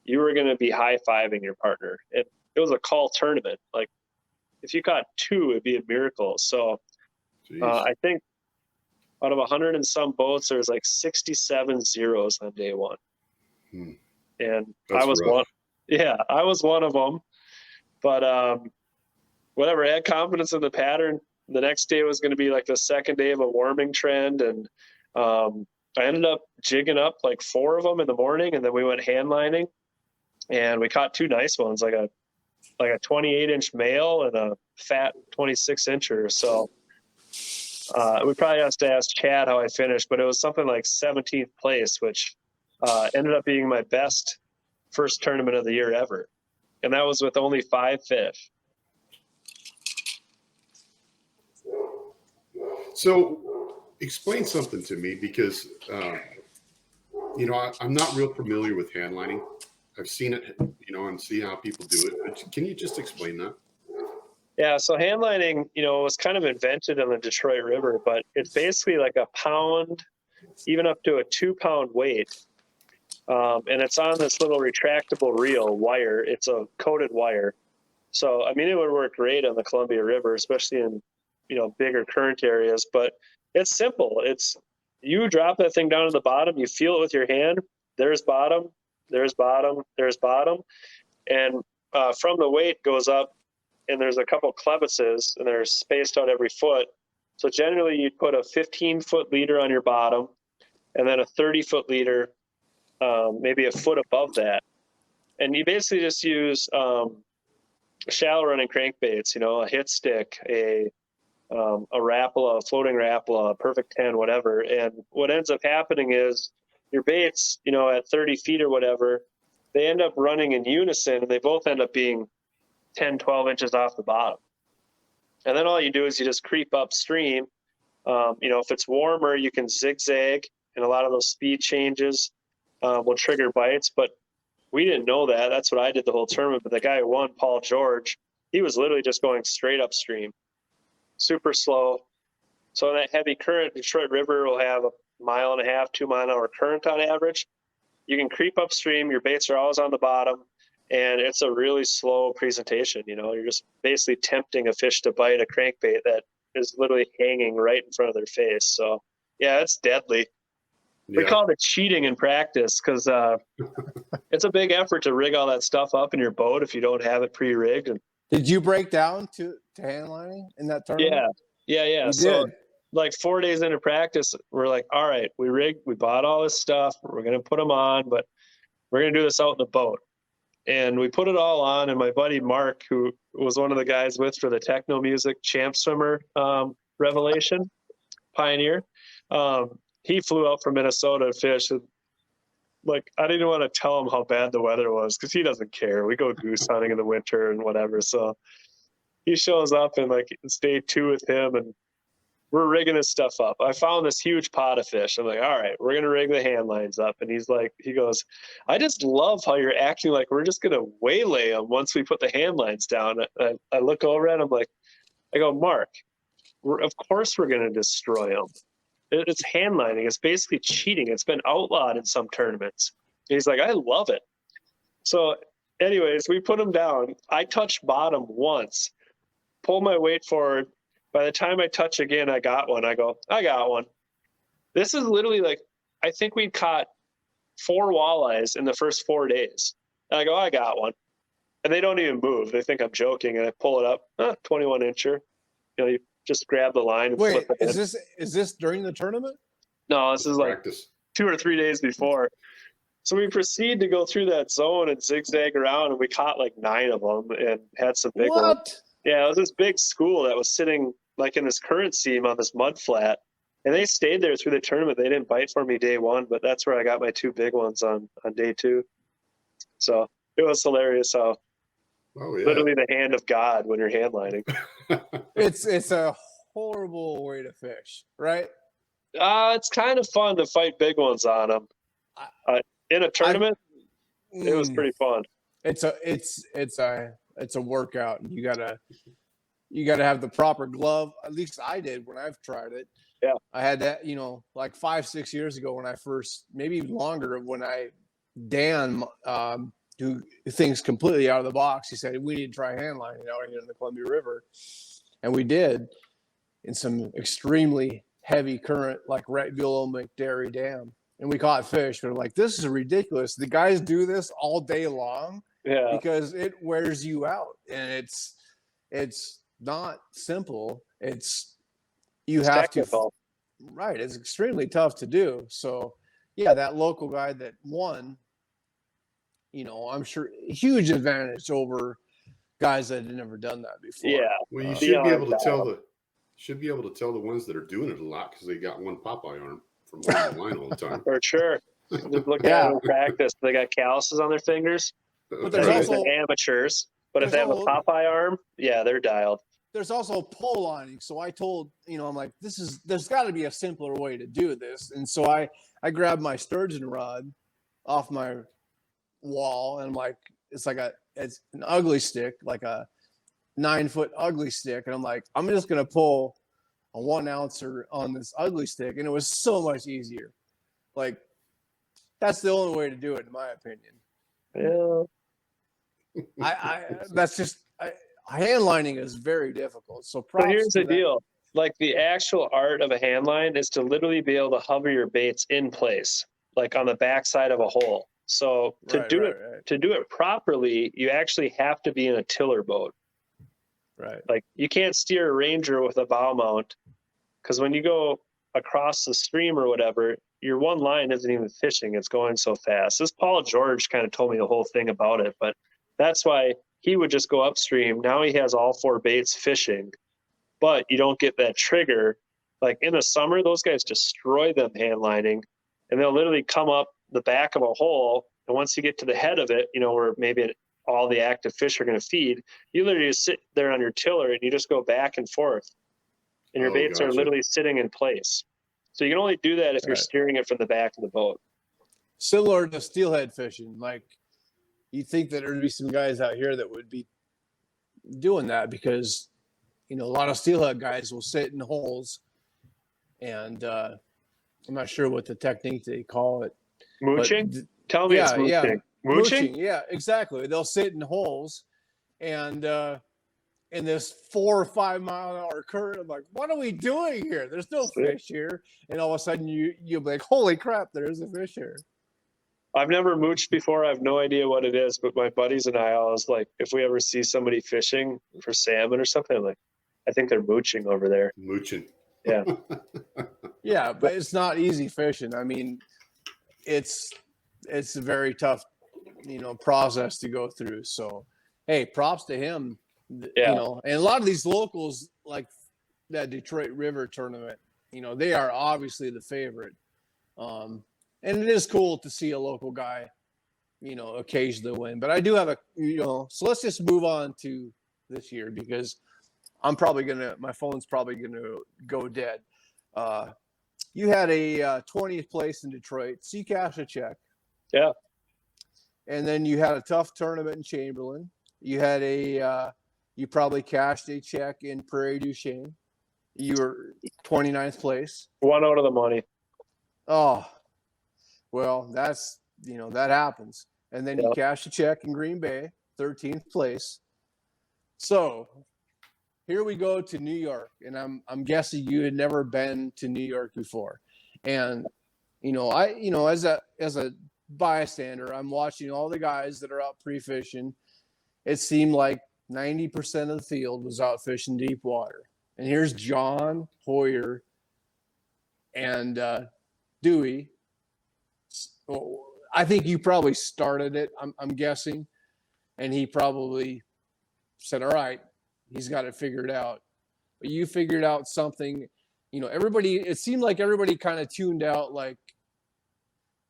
you were going to be high-fiving your partner. It was a call tournament. Like if you caught 2, it'd be a miracle. So I think out of 100 and some boats, there's like 67 zeros on day 1. And that's I was rough. One. Yeah, I was one of them. But whatever, I had confidence in the pattern. The next day was going to be like the second day of a warming trend. And I ended up jigging up like 4 of them in the morning, and then we went hand lining, and we caught 2 nice ones, like a 28-inch male and a fat 26-incher. So we probably have to ask Chad how I finished, but it was something like 17th place, which ended up being my best first tournament of the year ever. And that was with only 5 fish. So explain something to me, because, I'm not real familiar with hand lining. I've seen it, and see how people do it. But can you just explain that? Yeah, so hand lining, was kind of invented in the Detroit River, but it's basically like a pound, even up to a 2-pound weight. And it's on this little retractable reel wire. It's a coated wire. So, I mean, it would work great on the Columbia River, especially in, bigger current areas. But it's simple. It's you drop that thing down to the bottom, you feel it with your hand. There's bottom, there's bottom, there's bottom. And from the weight goes up, and there's a couple clevises, and they're spaced out every foot. So generally you'd put a 15-foot leader on your bottom, and then a 30-foot leader, maybe a foot above that. And you basically just use shallow running crankbaits, a hit stick, a Rapala, a floating Rapala, a perfect 10, whatever. And what ends up happening is your baits, at 30 feet or whatever, they end up running in unison, and they both end up being 10, 12 inches off the bottom. And then all you do is you just creep upstream. If it's warmer, you can zigzag, and a lot of those speed changes will trigger bites. But we didn't know that. That's what I did the whole tournament. But the guy who won, Paul George, he was literally just going straight upstream, super slow. So in that heavy current, Detroit River will have 1.5 miles, 2 mile an hour current on average. You can creep upstream. Your baits are always on the bottom. And it's a really slow presentation. You're just basically tempting a fish to bite a crankbait that is literally hanging right in front of their face. So, yeah, it's deadly. Yeah. We call it cheating in practice, because it's a big effort to rig all that stuff up in your boat if you don't have it pre-rigged. Did you break down to hand lining in that tournament? Yeah. You so, did. like 4 days into practice, we're like, all right, we rigged, we bought all this stuff. We're going to put them on, but we're going to do this out in the boat. And we put it all on, and my buddy Mark, who was one of the guys with for the techno music champ swimmer revelation pioneer, he flew out from Minnesota to fish. And like, I didn't want to tell him how bad the weather was, because he doesn't care. We go goose hunting in the winter and whatever. So he shows up, and like it's day 2 with him, and we're rigging this stuff up. I found this huge pot of fish. I'm like, all right, we're going to rig the hand lines up. And he goes, I just love how you're acting like we're just going to waylay them once we put the hand lines down. I look over at him I go, Mark, of course we're going to destroy them. It's hand lining. It's basically cheating. It's been outlawed in some tournaments. And he's like, I love it. So anyways, we put them down. I touched bottom once, pull my weight forward. By the time I touch again, I got one. I go, I got one. This is literally like, I think we caught 4 walleyes in the first 4 days. And I go, I got one. And they don't even move. They think I'm joking. And I pull it up, 21-incher. You just grab the line and flip it in. Is this during the tournament? No, this is like practice. 2 or 3 days before. So we proceed to go through that zone and zigzag around, and we caught like 9 of them and had some big ones. Yeah, it was this big school that was sitting like in this current seam on this mud flat, and they stayed there through the tournament. They didn't bite for me day 1, but that's where I got my 2 big ones on day 2. So it was hilarious how literally the hand of God when you're hand lining. It's a horrible way to fish, right? It's kind of fun to fight big ones on them. In a tournament, it was pretty fun. It's a workout, and you gotta have the proper glove. At least I did when I've tried it. Yeah, I had that, like 5-6 years ago when I first, maybe even longer, when Dan do things completely out of the box. He said we need to try hand lining out here in the Columbia River, and we did in some extremely heavy current, like Retville McDairy Dam, and we caught fish. We're like, this is ridiculous. The guys do this all day long. Yeah, because it wears you out, and it's not simple. You It's have technical. to, right. It's extremely tough to do. So yeah, that local guy that won, I'm sure huge advantage over guys that had never done that before. Yeah. Well, you The should be arm able to tell dial. the ones that are doing it a lot because they got one Popeye arm from holding the line all the time. For sure. Just look at Yeah. them in practice. They got calluses on their fingers. But They're there's also amateurs. But if there's they have a also Popeye arm, yeah, they're dialed. there's also pole lining. So I told, I'm like, there's got to be a simpler way to do this. And so I grabbed my sturgeon rod off my wall, and I'm like, it's an ugly stick, like a 9-foot ugly stick. And I'm like, I'm just going to pull a 1 ouncer on this ugly stick. And it was so much easier. Like, that's the only way to do it, in my opinion. Yeah. That's just, hand lining is very difficult. So So here's props to the that. deal. Like the actual art of a hand line is to literally be able to hover your baits in place, like on the backside of a hole. So to Right, do right, it right. to do it properly, you actually have to be in a tiller boat. Right. Like you can't steer a Ranger with a bow mount because when you go across the stream or whatever, your one line isn't even fishing. It's going so fast. This Paul George kind of told me the whole thing about it, but that's why he would just go upstream. Now he has all 4 baits fishing, but you don't get that trigger. Like in the summer, those guys destroy them hand lining, and they'll literally come up the back of a hole. And once you get to the head of it, where maybe all the active fish are going to feed, you literally just sit there on your tiller and you just go back and forth. And your Oh, baits are gotcha. literally sitting in place. So you can only do that if you're Right. steering it from the back of the boat. Similar to steelhead fishing. Like, you'd think that there'd be some guys out here that would be doing that because, a lot of steelhead guys will sit in holes, and I'm not sure what the technique they call it. Mooching? But Tell me it's yeah, mooching. yeah. Mooching? Yeah, exactly. They'll sit in holes, and in this 4 or 5 mile an hour current, I'm like, what are we doing here? There's no fish here. And all of a sudden you'll be like, holy crap, there's a fish here. I've never mooched before. I have no idea what it is, but my buddies and I always like, if we ever see somebody fishing for salmon or something, I'm like, I think they're mooching over there. Mooching. Yeah. Yeah, but it's not easy fishing. I mean, it's a very tough, process to go through. So, hey, props to him. Yeah. And a lot of these locals, like that Detroit River tournament, they are obviously the favorite. And it is cool to see a local guy, occasionally win. But I do have so let's just move on to this year because my phone's probably gonna go dead. You had a 20th place in Detroit, so you cashed a check. Yeah. And then you had a tough tournament in Chamberlain. You had you probably cashed a check in Prairie du Chien. You were 29th place. 1 out of the money. Oh, well, that's, that happens. And then you cashed a check in Green Bay, 13th place. So here we go to New York, and I'm guessing you had never been to New York before. And, as a bystander, I'm watching all the guys that are out pre-fishing. It seemed like 90% of the field was out fishing deep water. And here's John Hoyer and Dewey. I think you probably started it, I'm guessing. And he probably said, all right, he's got it figured out. But you figured out something, it seemed like everybody kind of tuned out like,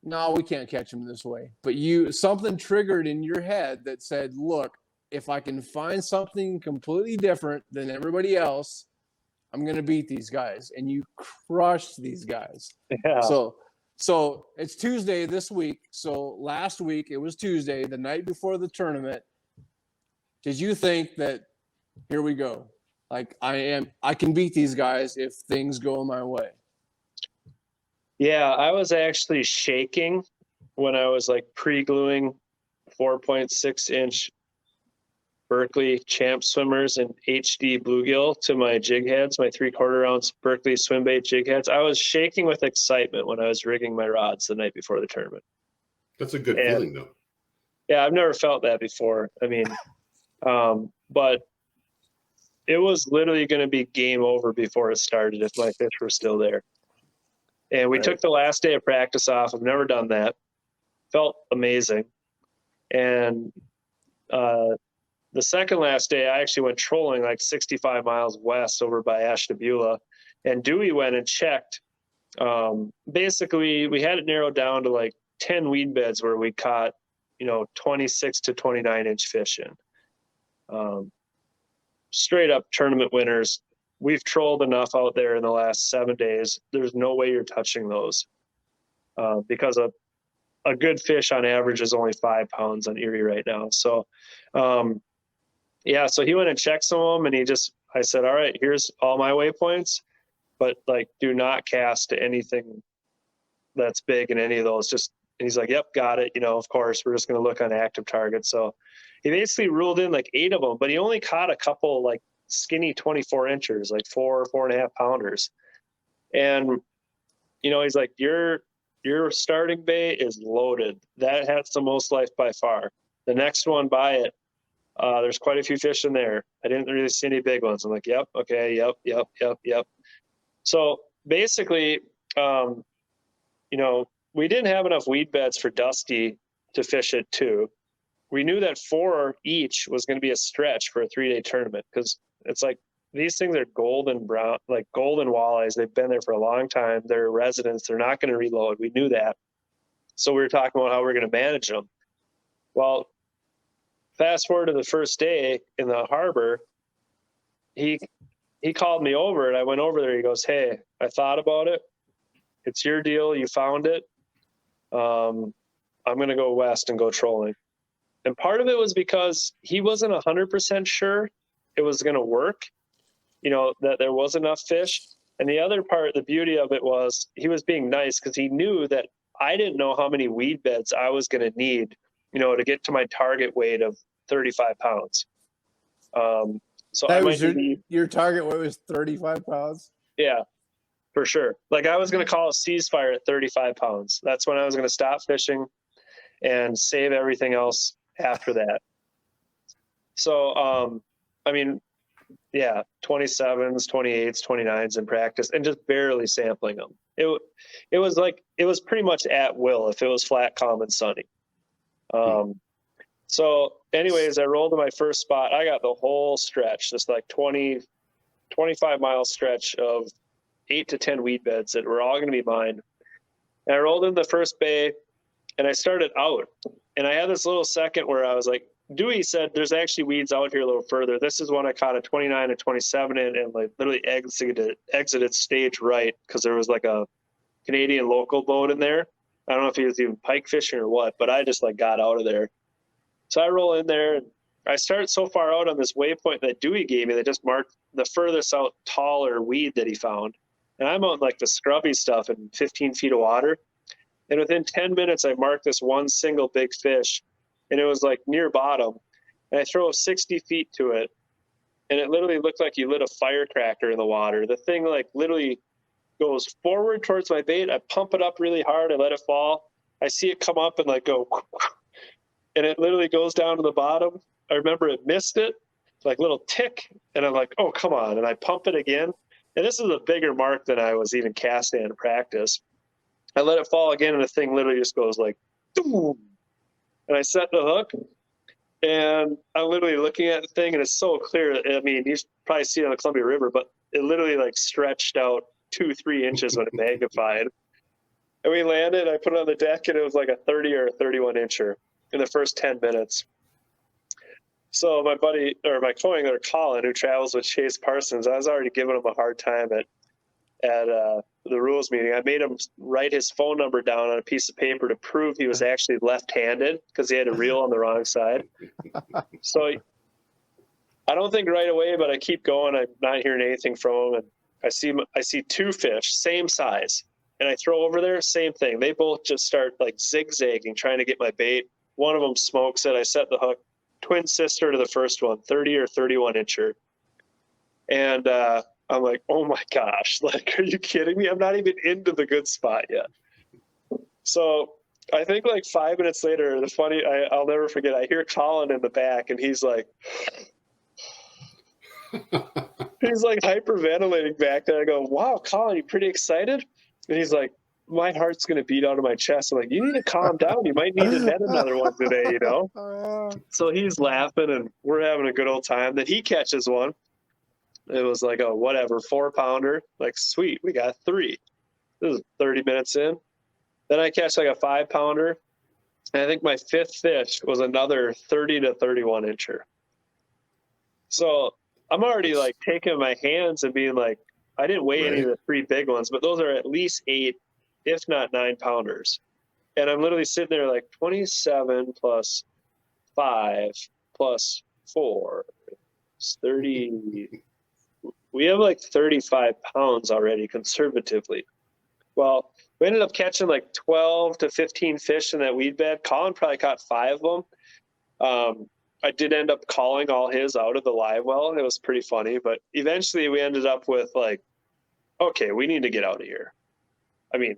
no, we can't catch him this way. But something triggered in your head that said, look, if I can find something completely different than everybody else, I'm going to beat these guys. And you crushed these guys. Yeah. So it's Tuesday this week. So last week it was Tuesday, the night before the tournament. Did you think that here we go? Like I can beat these guys if things go my way? Yeah, I was actually shaking when I was like pre-gluing 4.6-inch Berkeley Champ swimmers and HD bluegill to my jig heads, my 3/4 ounce Berkeley swim bait jig heads. I was shaking with excitement when I was rigging my rods the night before the tournament. That's a good feeling, though. Yeah, I've never felt that before. I mean, but it was literally going to be game over before it started if my fish were still there. And we took the last day of practice off. I've never done that. Felt amazing. And the second last day, I actually went trolling like 65 miles west over by Ashtabula. And Dewey went and checked. Basically, we had it narrowed down to like 10 weed beds where we caught, 26 to 29 inch fish in. Straight up tournament winners. We've trolled enough out there in the last 7 days. There's no way you're touching those because a good fish on average is only 5 pounds on Erie right now. So, so he went and checked some of them, and I said, all right, here's all my waypoints, but like, do not cast to anything that's big in any of those. And he's like, yep, got it. Of course, we're just going to look on active targets. So he basically ruled in like 8 of them, but he only caught a couple like skinny 24 inchers, like 4.5 pounders. And, he's like, your starting bay is loaded. That has the most life by far. The next one by it, there's quite a few fish in there. I didn't really see any big ones. I'm like, yep, okay, yep. So basically, we didn't have enough weed beds for Dusty to fish it too. We knew that 4 each was going to be a stretch for a 3-day tournament because it's like these things are golden brown, like golden walleyes. They've been there for a long time. They're residents. They're not going to reload. We knew that. So we were talking about how we're going to manage them. Well, fast forward to the first day in the harbor, he called me over and I went over there. He goes, hey, I thought about it. It's your deal. You found it. I'm going to go west and go trolling. And part of it was because he wasn't 100% sure it was going to work, that there was enough fish. And the other part, the beauty of it was he was being nice because he knew that I didn't know how many weed beds I was going to need, to get to my target weight of 35 pounds. So that was your target weight was 35 pounds? Yeah, for sure. Like I was going to call a ceasefire at 35 pounds. That's when I was going to stop fishing and save everything else after that. So, 27s, 28s, 29s in practice and just barely sampling them. It was pretty much at will if it was flat, calm, and sunny. So anyways, I rolled to my first spot. I got the whole stretch, this like 25 mile stretch of 8 to 10 weed beds that were all going to be mine. And I rolled in the first bay and I started out and I had this little second where I was like, Dewey said, there's actually weeds out here a little further. This is when I caught a 29 and 27 in and like literally exited stage right. Cause there was like a Canadian local boat in there. I don't know if he was even pike fishing or what, but I just like got out of there. So I roll in there and I start so far out on this waypoint that Dewey gave me that just marked the furthest out taller weed that he found. And I'm on like the scrubby stuff in 15 feet of water. And within 10 minutes, I marked this one single big fish and it was like near bottom. And I throw 60 feet to it. And it literally looked like you lit a firecracker in the water. The thing like literally goes forward towards my bait. I pump it up really hard. I let it fall. I see it come up and like go, and it literally goes down to the bottom. I remember it missed it, like little tick. And I'm like, oh, come on. And I pump it again. And this is a bigger mark than I was even casting in practice. I let it fall again, and the thing literally just goes like, boom. And I set the hook, and I'm literally looking at the thing, and it's so clear. I mean, you probably see it on the Columbia River, but it literally like stretched out 2-3 inches when it magnified. And we landed, I put it on the deck, and it was like a 30 or a 31 incher in the first 10 minutes. So my buddy, or my co-angler, Colin, who travels with Chase Parsons, I was already giving him a hard time at the rules meeting. I made him write his phone number down on a piece of paper to prove he was actually left-handed because he had a reel on the wrong side. So I don't think right away, but I keep going. I'm not hearing anything from him. And I see 2 fish, same size. And I throw over there, same thing. They both just start like zigzagging, trying to get my bait. One of them smokes it. I set the hook. Twin sister to the first one, 30 or 31 incher. And I'm like, oh my gosh, like, are you kidding me? I'm not even into the good spot yet. So I think like 5 minutes later, I'll never forget, I hear Colin in the back and he's like, He's like hyperventilating back there. I go, wow, Colin, you pretty excited? And he's like, my heart's going to beat out of my chest. I'm like, you need to calm down. You might need to net another one today, you know? So he's laughing and we're having a good old time. Then he catches one. It was like a whatever, 4-pounder. Like, sweet, we got 3. This is 30 minutes in. Then I catch like a 5-pounder. And I think my 5th fish was another 30 to 31 incher. So I'm already like taking my hands and being like, I didn't weigh any of the 3 big ones, but those are at least 8, if not 9-pounders. And I'm literally sitting there like 27 plus 5 plus 4 is 30. We have like 35 pounds already conservatively. Well, we ended up catching like 12 to 15 fish in that weed bed. Colin probably caught 5 of them. I did end up calling all his out of the live well. It was pretty funny, but eventually we ended up with like, okay, we need to get out of here. I mean,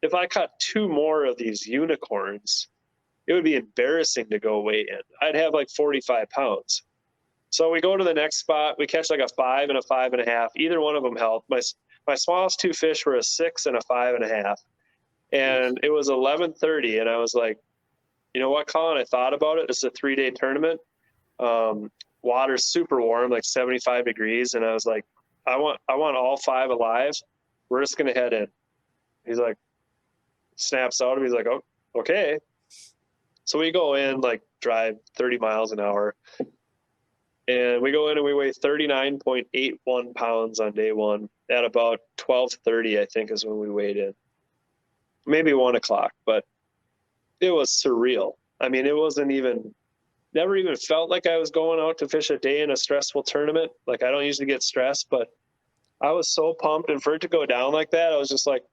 if I caught 2 more of these unicorns, it would be embarrassing to go weigh in. I'd have like 45 pounds. So we go to the next spot. We catch like a 5 and a 5.5. Either one of them helped. My smallest 2 fish were a 6 and a 5.5. And it was 11:30, and I was like, you know what, Colin? I thought about it. It's a 3-day tournament. Water's super warm, like 75 degrees, and I was like, I want all 5 alive. We're just gonna head in. He's like, snaps out of me. He's like, oh, okay. So we go in, like drive 30 miles an hour, and we go in and we weigh 39.81 pounds on day 1 at about 12:30, I think, is when we weighed in. Maybe 1 o'clock, but it was surreal. I mean, it wasn't even, never even felt like I was going out to fish a day in a stressful tournament. Like, I don't usually get stressed, but I was so pumped. And for it to go down like that, I was just like,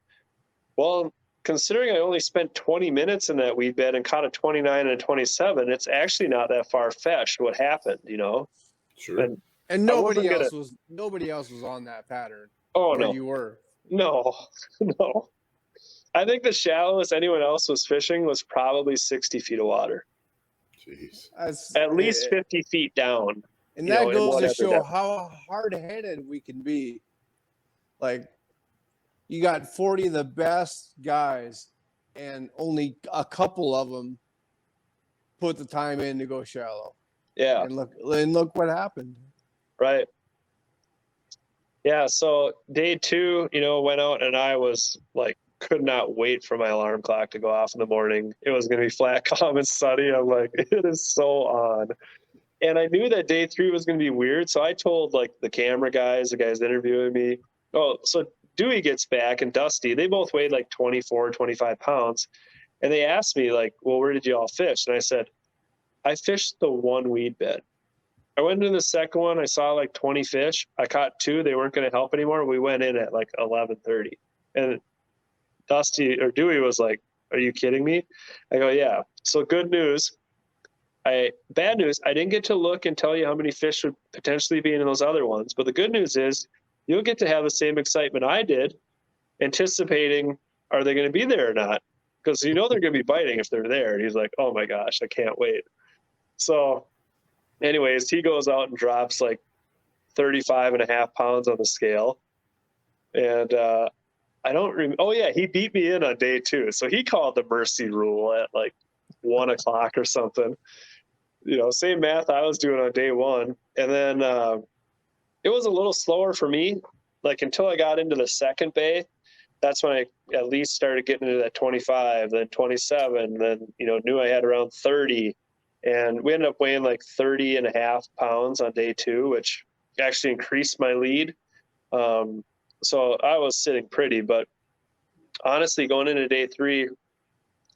well, considering I only spent 20 minutes in that weed bed and caught a 29 and a 27, it's actually not that far-fetched what happened, you know? Sure. And nobody else was on that pattern. Oh, no. You were. No. I think the shallowest anyone else was fishing was probably 60 feet of water. Jeez. At least 50 feet down. And that goes to show how hard-headed we can be. Like, you got 40 of the best guys, and only a couple of them put the time in to go shallow. Yeah. And look what happened. Right. Yeah, so day 2, went out, and I was like, could not wait for my alarm clock to go off in the morning. It was going to be flat, calm, and sunny. I'm like, it is so on. And I knew that day 3 was going to be weird. So I told like the camera guys, the guys interviewing me, oh, so Dewey gets back and Dusty, they both weighed like 24, 25 pounds. And they asked me like, well, where did you all fish? And I said, I fished the 1 weed bed. I went into the second one. I saw like 20 fish. I caught 2. They weren't going to help anymore. We went in at like 11:30. And Dewey was like, are you kidding me? I go, yeah. So good news. Bad news, I didn't get to look and tell you how many fish would potentially be in those other ones. But the good news is you'll get to have the same excitement I did, anticipating, are they going to be there or not? Because they're going to be biting if they're there. And he's like, oh my gosh, I can't wait. So anyways, he goes out and drops like 35.5 pounds on the scale. And I don't remember. Oh yeah, he beat me in on day 2. So he called the mercy rule at like 1 o'clock or something. Same math I was doing on day 1. And then it was a little slower for me. Like until I got into the second bay, that's when I at least started getting into that 25, then 27, then, knew I had around 30. And we ended up weighing like 30.5 pounds on day 2, which actually increased my lead. So I was sitting pretty, but honestly, going into day 3,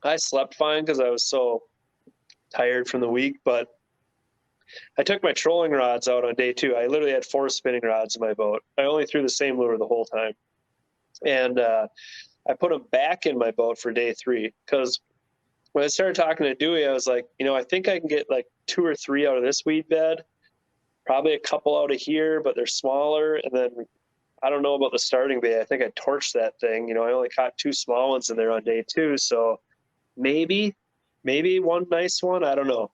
I slept fine because I was so tired from the week, but I took my trolling rods out on day 2. I literally had 4 spinning rods in my boat. I only threw the same lure the whole time. And I put them back in my boat for day 3 because when I started talking to Dewey, I was like, I think I can get like 2 or 3 out of this weed bed, probably a couple out of here, but they're smaller. And then I don't know about the starting bay. I think I torched that thing. I only caught 2 small ones in there on day 2. So maybe one nice one. I don't know.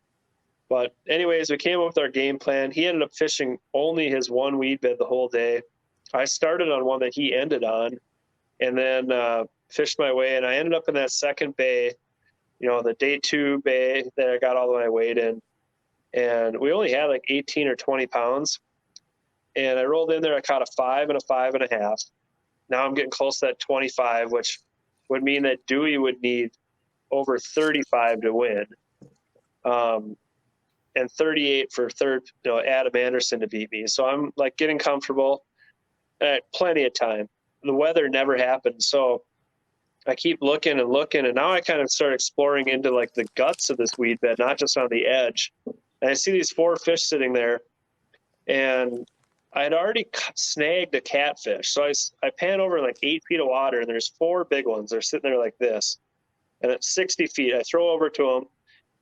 But anyways, we came up with our game plan. He ended up fishing only his one weed bed the whole day. I started on one that he ended on, and then fished my way, and I ended up in that second bay, the day 2 bay that I got all my weight in. And we only had like 18 or 20 pounds. And I rolled in there, I caught a 5 and a 5.5. Now I'm getting close to that 25, which would mean that Dewey would need over 35 to win. And 38 for third, Adam Anderson to beat me. So I'm like getting comfortable. Plenty of time. The weather never happened. So I keep looking and looking, and now I kind of start exploring into like the guts of this weed bed, not just on the edge. And I see these 4 fish sitting there, and I had already snagged a catfish. So I pan over like 8 feet of water, and there's 4 big ones. They're sitting there like this. And at 60 feet, I throw over to them,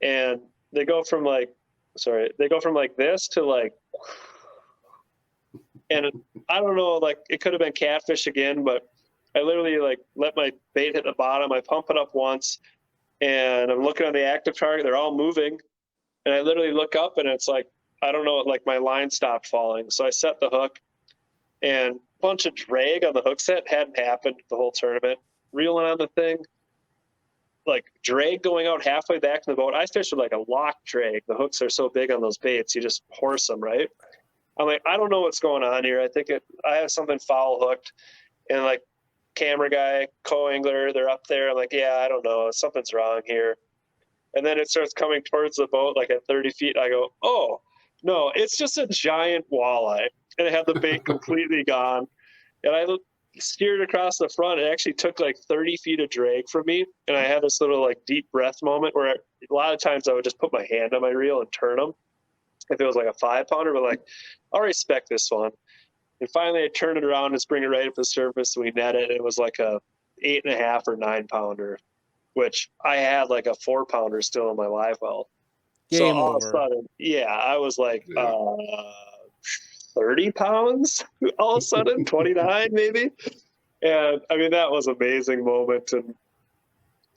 and they go from like this to like, and I don't know, like it could have been catfish again, but I literally like let my bait hit the bottom. I pump it up once, and I'm looking on the active target. They're all moving, and I literally look up, and it's like, I don't know, like my line stopped falling. So I set the hook, and a bunch of drag on the hook set hadn't happened the whole tournament. Reeling on the thing, like drag going out halfway back in the boat. I fish with like a lock drag. The hooks are so big on those baits, you just horse them, right? I'm like, I don't know what's going on here. I have something foul hooked, and like camera guy, co-angler, they're up there. I'm like, yeah, I don't know. Something's wrong here. And then it starts coming towards the boat, like at 30 feet. I go, oh, no, it's just a giant walleye. And it had the bait completely gone. And I steered across the front. It actually took like 30 feet of drag from me. And I had this little like deep breath moment where a lot of times I would just put my hand on my reel and turn them if it was like a 5-pounder, but like, I'll respect this one. And finally I turned it around and bring it right up the surface, and we net it. And it was like a 8.5 or 9-pounder, which I had like a 4-pounder still in my live well. So all of a sudden, yeah, I was like 30 pounds all of a sudden, 29 maybe. And I mean, that was an amazing moment. And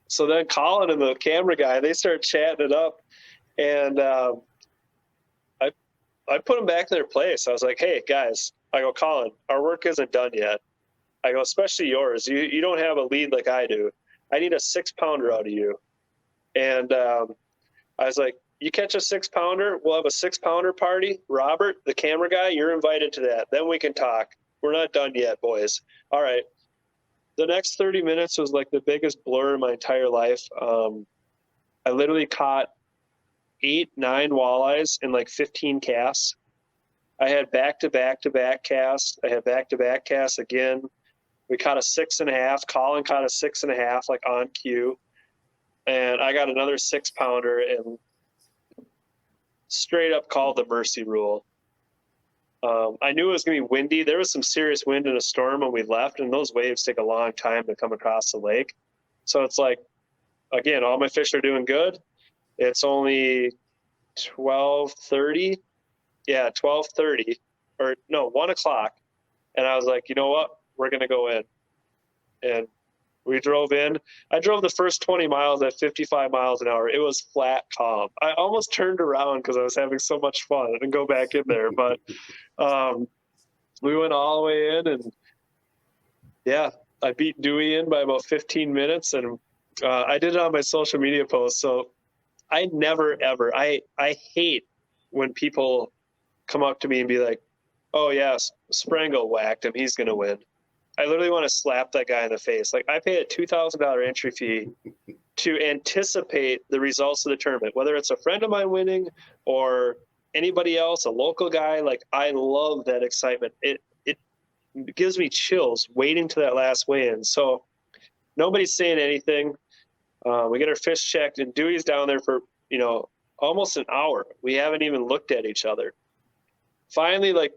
so then Colin and the camera guy, they start chatting it up. And I put them back in their place. I was like, hey, guys, I go, Colin, our work isn't done yet. I go, especially yours. You don't have a lead like I do. I need a 6-pounder out of you. And I was like, you catch a 6-pounder, we'll have a 6-pounder party. Robert, the camera guy, you're invited to that. Then we can talk. We're not done yet, boys. All right. The next 30 minutes was like the biggest blur in my entire life. I literally caught 8-9 walleyes in like 15 casts. I had back-to-back-to-back casts. I had back-to-back casts again. We caught a 6.5. Colin caught a 6.5, like on cue. And I got another 6-pounder and straight up called the mercy rule. I knew it was going to be windy. There was some serious wind and a storm when we left, and those waves take a long time to come across the lake. So it's like, again, all my fish are doing good. It's only 12:30. Yeah, 12:30 or no, 1 o'clock. And I was like, you know what? We're going to go in. And we drove in. I drove the first 20 miles at 55 miles an hour. It was flat calm. I almost turned around because I was having so much fun and go back in there. But we went all the way in, and yeah, I beat Dewey in by about 15 minutes. And I did it on my social media post. So I never, ever, I hate when people come up to me and be like, oh, yes, Sprangel whacked him. He's going to win. I literally want to slap that guy in the face. Like, I paid a $2,000 entry fee to anticipate the results of the tournament, whether it's a friend of mine winning or anybody else, a local guy. Like, I love that excitement. It gives me chills waiting to that last weigh-in. So nobody's saying anything. We get our fish checked, and Dewey's down there for, almost an hour. We haven't even looked at each other. Finally, like,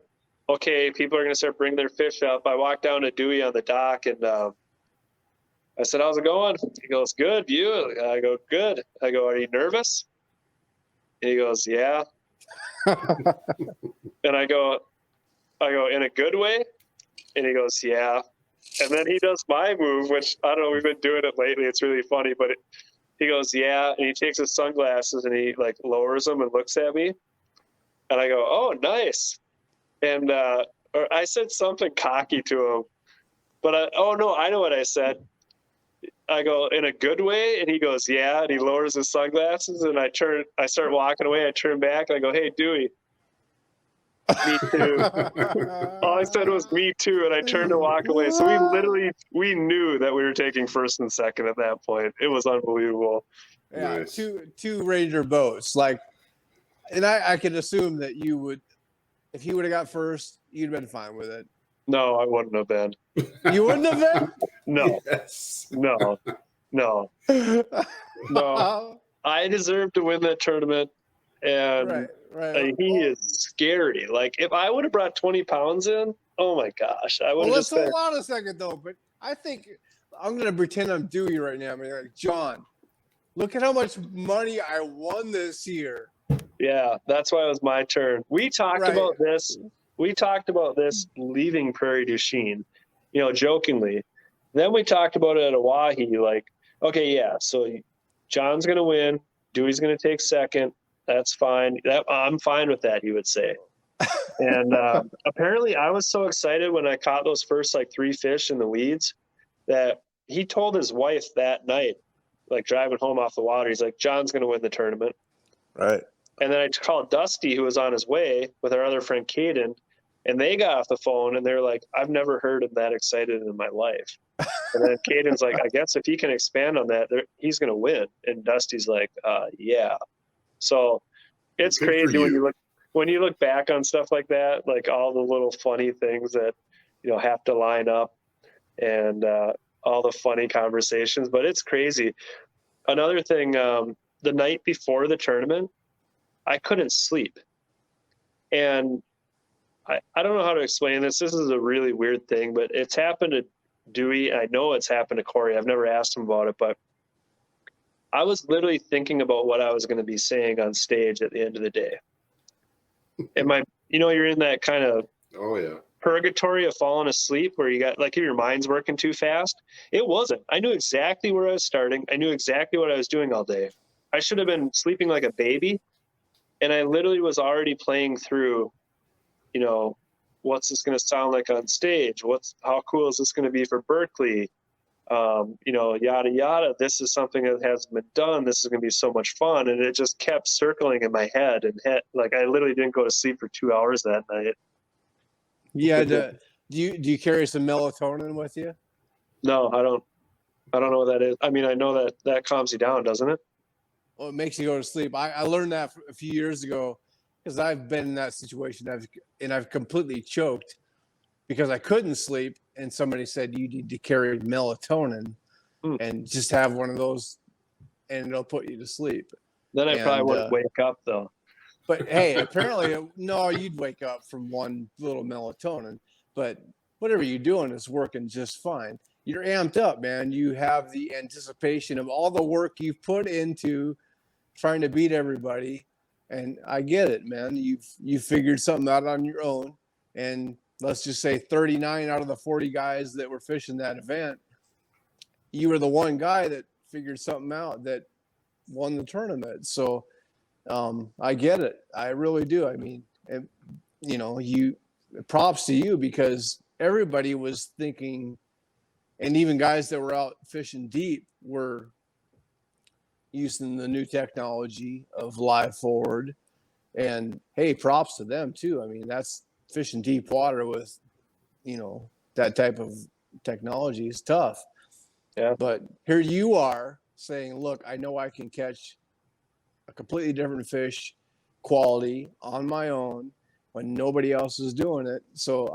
okay, people are going to start bringing their fish up. I walked down to Dewey on the dock, and I said, how's it going? He goes, good. You? I go, good. I go, are you nervous? And he goes, yeah. And I go, in a good way? And he goes, yeah. And then he does my move, which, I don't know, we've been doing it lately. It's really funny, but He goes, yeah. And he takes his sunglasses and he like lowers them and looks at me. And I go, oh, nice. And or I said something cocky to him, but I know what I said. I go, in a good way, and he goes, yeah, and he lowers his sunglasses, and I start walking away. I turn back, and I go, hey, Dewey, me too. All I said was me too, and I turned to walk away. So we knew that we were taking first and second at that point. It was unbelievable. Yeah, Nice. two Ranger boats. Like, and I could assume that you would, if he would have got first, you'd have been fine with it. No, I wouldn't have been. You wouldn't have been? No, Yes. no. I deserve to win that tournament, and right. he is scary. Like, if I would have brought 20 pounds in, oh my gosh, I would Well, have let's just been. hold on a second though. But I think I'm going to pretend I'm Dewey right now. I'm gonna be like, John, look at how much money I won this year. Yeah, that's why it was my turn. We talked about this. We talked about this leaving Prairie du Chien, jokingly. Then we talked about it at Oahe, like, okay, yeah, so John's going to win. Dewey's going to take second. That's fine. I'm fine with that, he would say. And apparently I was so excited when I caught those first like 3 fish in the weeds that he told his wife that night, like driving home off the water, he's like, John's going to win the tournament. Right. And then I called Dusty, who was on his way with our other friend, Caden, and they got off the phone and they're like, I've never heard him that excited in my life. And then Caden's like, I guess if he can expand on that, he's going to win. And Dusty's like, yeah. So it's Good for crazy you. when you look back on stuff like that, like all the little funny things that, have to line up and all the funny conversations, but it's crazy. Another thing, the night before the tournament, I couldn't sleep. And I don't know how to explain this. This is a really weird thing, but it's happened to Dewey. I know it's happened to Corey. I've never asked him about it, but I was literally thinking about what I was going to be saying on stage at the end of the day. And you're in that kind of purgatory of falling asleep where you got like your mind's working too fast. It wasn't. I knew exactly where I was starting. I knew exactly what I was doing all day. I should have been sleeping like a baby. And I literally was already playing through, what's this going to sound like on stage? How cool is this going to be for Berkeley? Yada, yada. This is something that hasn't been done. This is going to be so much fun. And it just kept circling in my head. And like, I literally didn't go to sleep for 2 hours that night. Yeah. Do you carry some melatonin with you? No, I don't know what that is. I mean, I know that calms you down, doesn't it? Well, it makes you go to sleep. I learned that a few years ago because I've been in that situation. I've completely choked because I couldn't sleep. And somebody said, you need to carry melatonin and just have one of those and it'll put you to sleep. Then I probably wouldn't wake up though. But hey, apparently, no, you'd wake up from one little melatonin. But whatever you're doing is working just fine. You're amped up, man. You have the anticipation of all the work you've put into trying to beat everybody. And I get it, man. You've figured something out on your own. And let's just say 39 out of the 40 guys that were fishing that event, you were the one guy that figured something out that won the tournament. So I get it. I really do. I mean, props to you because everybody was thinking, and even guys that were out fishing deep were using the new technology of live forward. And hey, props to them too. I mean, that's fishing deep water with, that type of technology is tough. Yeah. But here you are saying, look, I know I can catch a completely different fish quality on my own when nobody else is doing it. So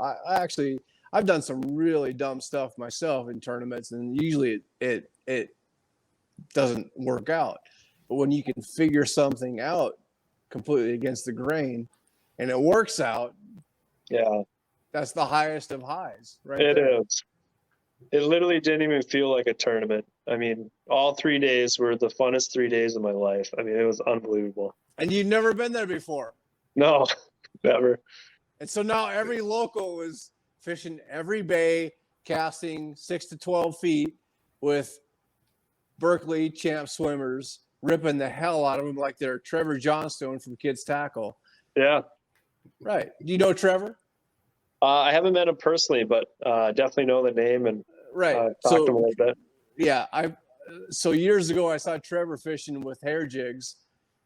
I've done some really dumb stuff myself in tournaments, and usually it doesn't work out. But when you can figure something out completely against the grain and it works out, yeah, that's the highest of highs, right? It is. It literally didn't even feel like a tournament. I mean, all 3 days were the funnest 3 days of my life. I mean, it was unbelievable. And you'd never been there before. No, never. And so now every local is fishing every bay, casting 6 to 12 feet with Berkeley champ swimmers, ripping the hell out of them like they're Trevor Johnstone from Kids Tackle. Yeah. Right. Do you know Trevor? I haven't met him personally, but definitely know the name and Right. talked to him a little bit. Yeah. So years ago, I saw Trevor fishing with hair jigs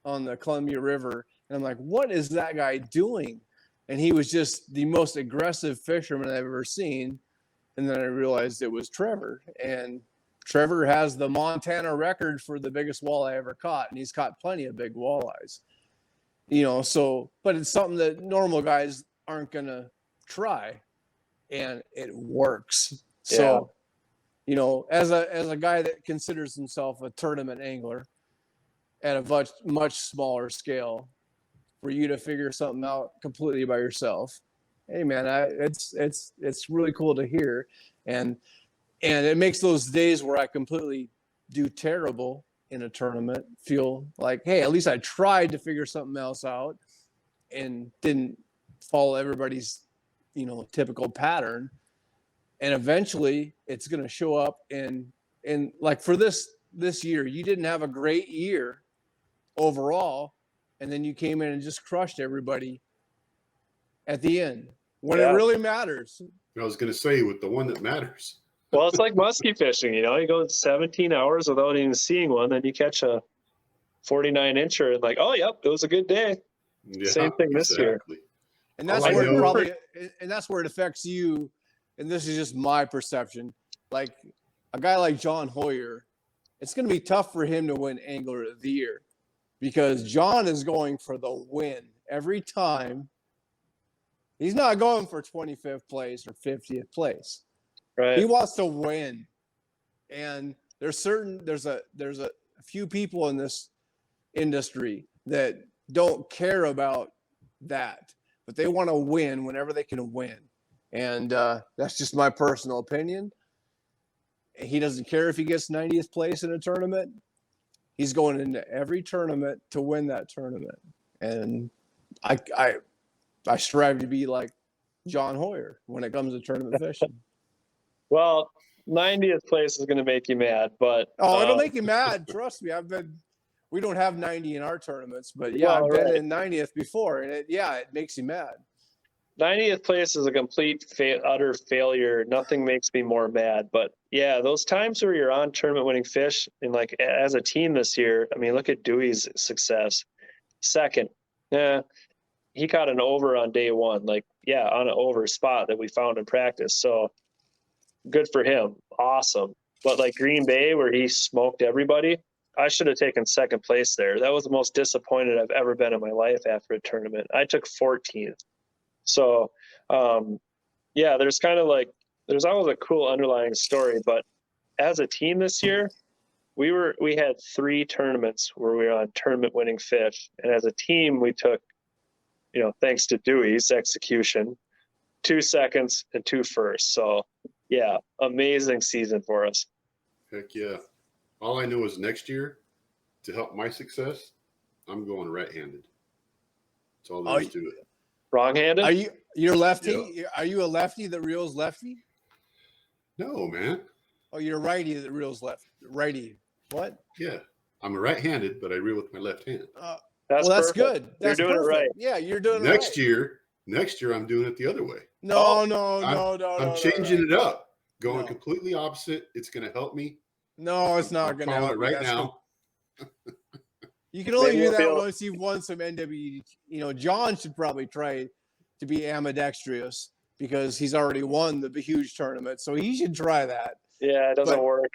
on the Columbia River. And I'm like, what is that guy doing? And he was just the most aggressive fisherman I've ever seen. And then I realized it was Trevor. And Trevor has the Montana record for the biggest walleye ever caught. And he's caught plenty of big walleyes. But it's something that normal guys aren't going to try. And it works. So, as a guy that considers himself a tournament angler at a much smaller scale, for you to figure something out completely by yourself, hey man, it's really cool to hear, and it makes those days where I completely do terrible in a tournament feel like, hey, at least I tried to figure something else out and didn't follow everybody's typical pattern. And eventually it's going to show up in like for this year, you didn't have a great year overall. And then you came in and just crushed everybody at the end when it really matters. I was going to say, with the one that matters. Well, it's like muskie fishing, you go 17 hours without even seeing one. Then you catch a 49 incher and like, oh, yep, it was a good day. Yeah, Same thing this year. And that's where it affects you. And this is just my perception. Like a guy like John Hoyer, it's going to be tough for him to win Angler of the Year because John is going for the win every time. He's not going for 25th place or 50th place. Right. He wants to win. And there's a few people in this industry that don't care about that, but they want to win whenever they can win. And that's just my personal opinion. He doesn't care if he gets 90th place in a tournament. He's going into every tournament to win that tournament. And I strive to be like John Hoyer when it comes to tournament fishing. Well, 90th place is going to make you mad, but it'll make you mad. Trust me. We don't have 90 in our tournaments, but I've been in 90th before, and it makes you mad. 90th place is a complete utter failure. Nothing makes me more mad. But yeah, those times where you're on tournament winning fish and like as a team this year, I mean, look at Dewey's success. Second, he caught an over on day one, on an over spot that we found in practice. So good for him. Awesome. But like Green Bay, where he smoked everybody, I should have taken second place there. That was the most disappointed I've ever been in my life after a tournament. I took 14th. So, there's there's always a cool underlying story, but as a team this year, we had 3 tournaments where we were on tournament winning fish. And as a team, we took, thanks to Dewey's execution, 2 seconds and 2 firsts. So yeah, amazing season for us. Heck yeah. All I know is next year, to help my success, I'm going right-handed. That's all there is to it. Wrong-handed? You're lefty? Yeah. Are you a lefty that reels lefty? No, man. Oh, you're a righty that reels left. Righty. What? Yeah. I'm a right-handed, but I reel with my left hand. That's good. That's you're doing perfect. it right. Yeah, you're doing it Next right. Next year, I'm doing it the other way. No. I'm changing it up, going completely opposite. It's going to help me. No, it's not going to help it right now. You can only do that once you've won some NWT. John should probably try to be ambidextrous because he's already won the huge tournament. So he should try that. Yeah, it doesn't work.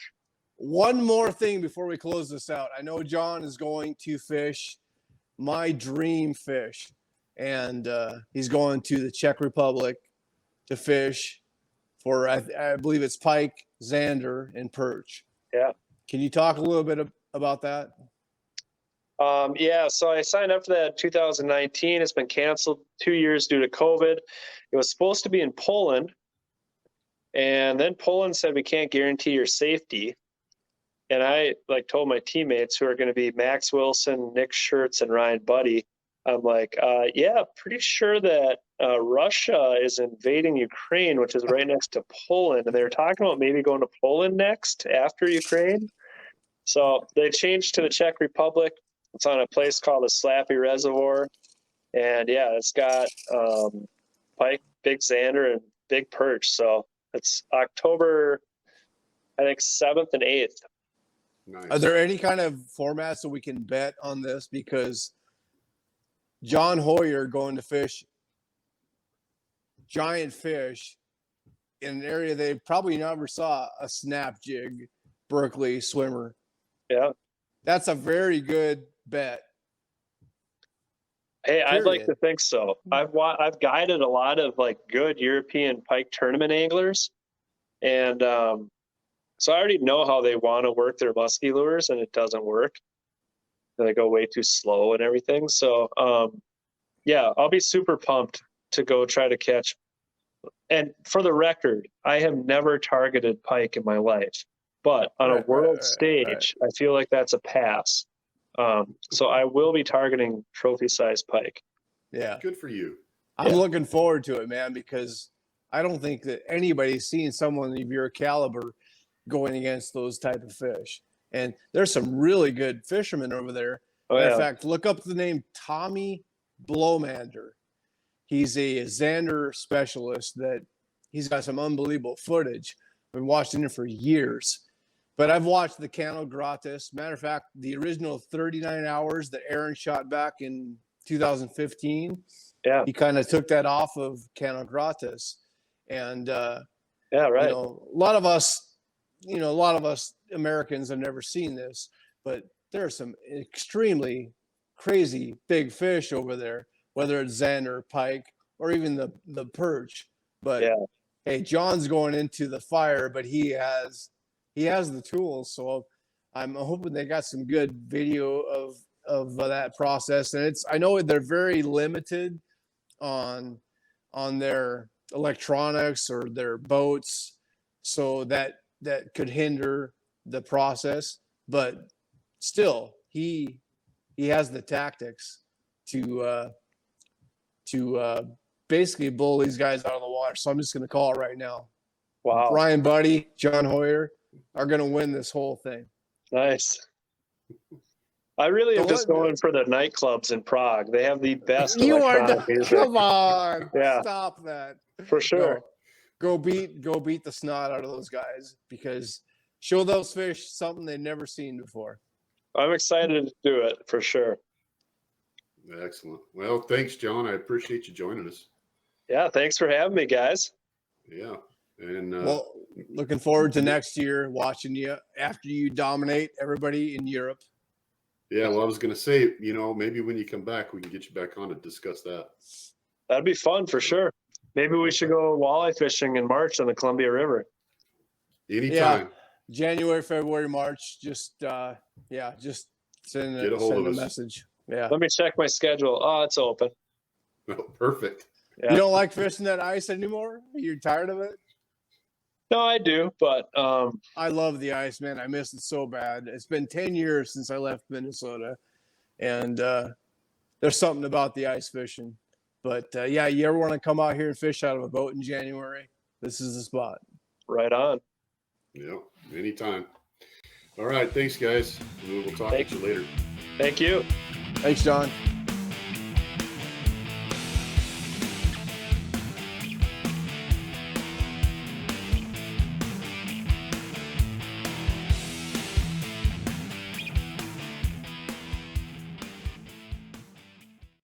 One more thing before we close this out. I know John is going to fish my dream fish, and he's going to the Czech Republic to fish for, I believe it's pike, Zander, and perch. Yeah. Can you talk a little bit about that? So I signed up for that in 2019. It's been canceled 2 years due to COVID. It was supposed to be in Poland. And then Poland said, we can't guarantee your safety. And I told my teammates, who are going to be Max Wilson, Nick Schertz, and Ryan Buddy, I'm like, pretty sure that Russia is invading Ukraine, which is right next to Poland. And they were talking about maybe going to Poland next after Ukraine. So they changed to the Czech Republic. It's on a place called the Slappy Reservoir. And yeah, it's got pike, big zander, and big perch. So it's October, I think, 7th and 8th. Nice. Are there any kind of formats that we can bet on this? Because John Hoyer going to fish giant fish in an area they probably never saw a snap jig Berkeley swimmer. Yeah. That's a very good bet. Hey, I'd like Period. to think so. I've guided a lot of like good European pike tournament anglers, and so I already know how they want to work their musky lures, and it doesn't work. They go way too slow and everything. So yeah, I'll be super pumped to go try to catch. And for the record, I have never targeted pike in my life, but on a world stage, I feel like that's a pass. So I will be targeting trophy-sized pike. Yeah. Good for you. I'm looking forward to it, man, because I don't think that anybody's seen someone of your caliber going against those type of fish. And there's some really good fishermen over there. Oh, Matter yeah. of fact, look up the name Tommy Blomander. He's a Zander specialist that he's got some unbelievable footage. I've been watching it for years. But I've watched the Cano Gratis. Matter of fact, the original 39 hours that Aaron shot back in 2015, Yeah. he kind of took that off of Cano Gratis. And Yeah, right. you know, a lot of us Americans have never seen this, but there are some extremely crazy big fish over there, whether it's Zander, pike, or even the perch. But Yeah. hey, John's going into the fire, but he has the tools. So I'm hoping they got some good video of that process. And I know they're very limited on their electronics or their boats, so that could hinder the process. But still, he has the tactics to basically bull these guys out of the water. So I'm just going to call it right now. Wow. Ryan Buddy, John Hoyer are going to win this whole thing. Nice. I really am just going for the nightclubs in Prague. They have the best electronic music. Come on. Yeah. Stop that. For sure. No. Go beat the snot out of those guys, because show those fish something they've never seen before. I'm excited to do it for sure. Excellent. Well, thanks, John. I appreciate you joining us. Yeah, thanks for having me, guys. Yeah. And Well, looking forward to next year watching you after you dominate everybody in Europe. yeah, well, I was going to say, you know, maybe when you come back, we can get you back on to discuss that. That'd be fun for sure. Maybe we should go walleye fishing in March on the Columbia River. Anytime. January, February, March. Just send a message. Yeah. Let me check my schedule. Oh, it's open. Oh, perfect. Yeah. You don't like fishing that ice anymore? You're tired of it? No, I do, but I love the ice, man. I miss it so bad. It's been 10 years since I left Minnesota, and there's something about the ice fishing. But yeah, you ever want to come out here and fish out of a boat in January? This is the spot. right on. Yep. Anytime. All right. Thanks, guys. We'll talk to you later. Thank you. Thanks, John.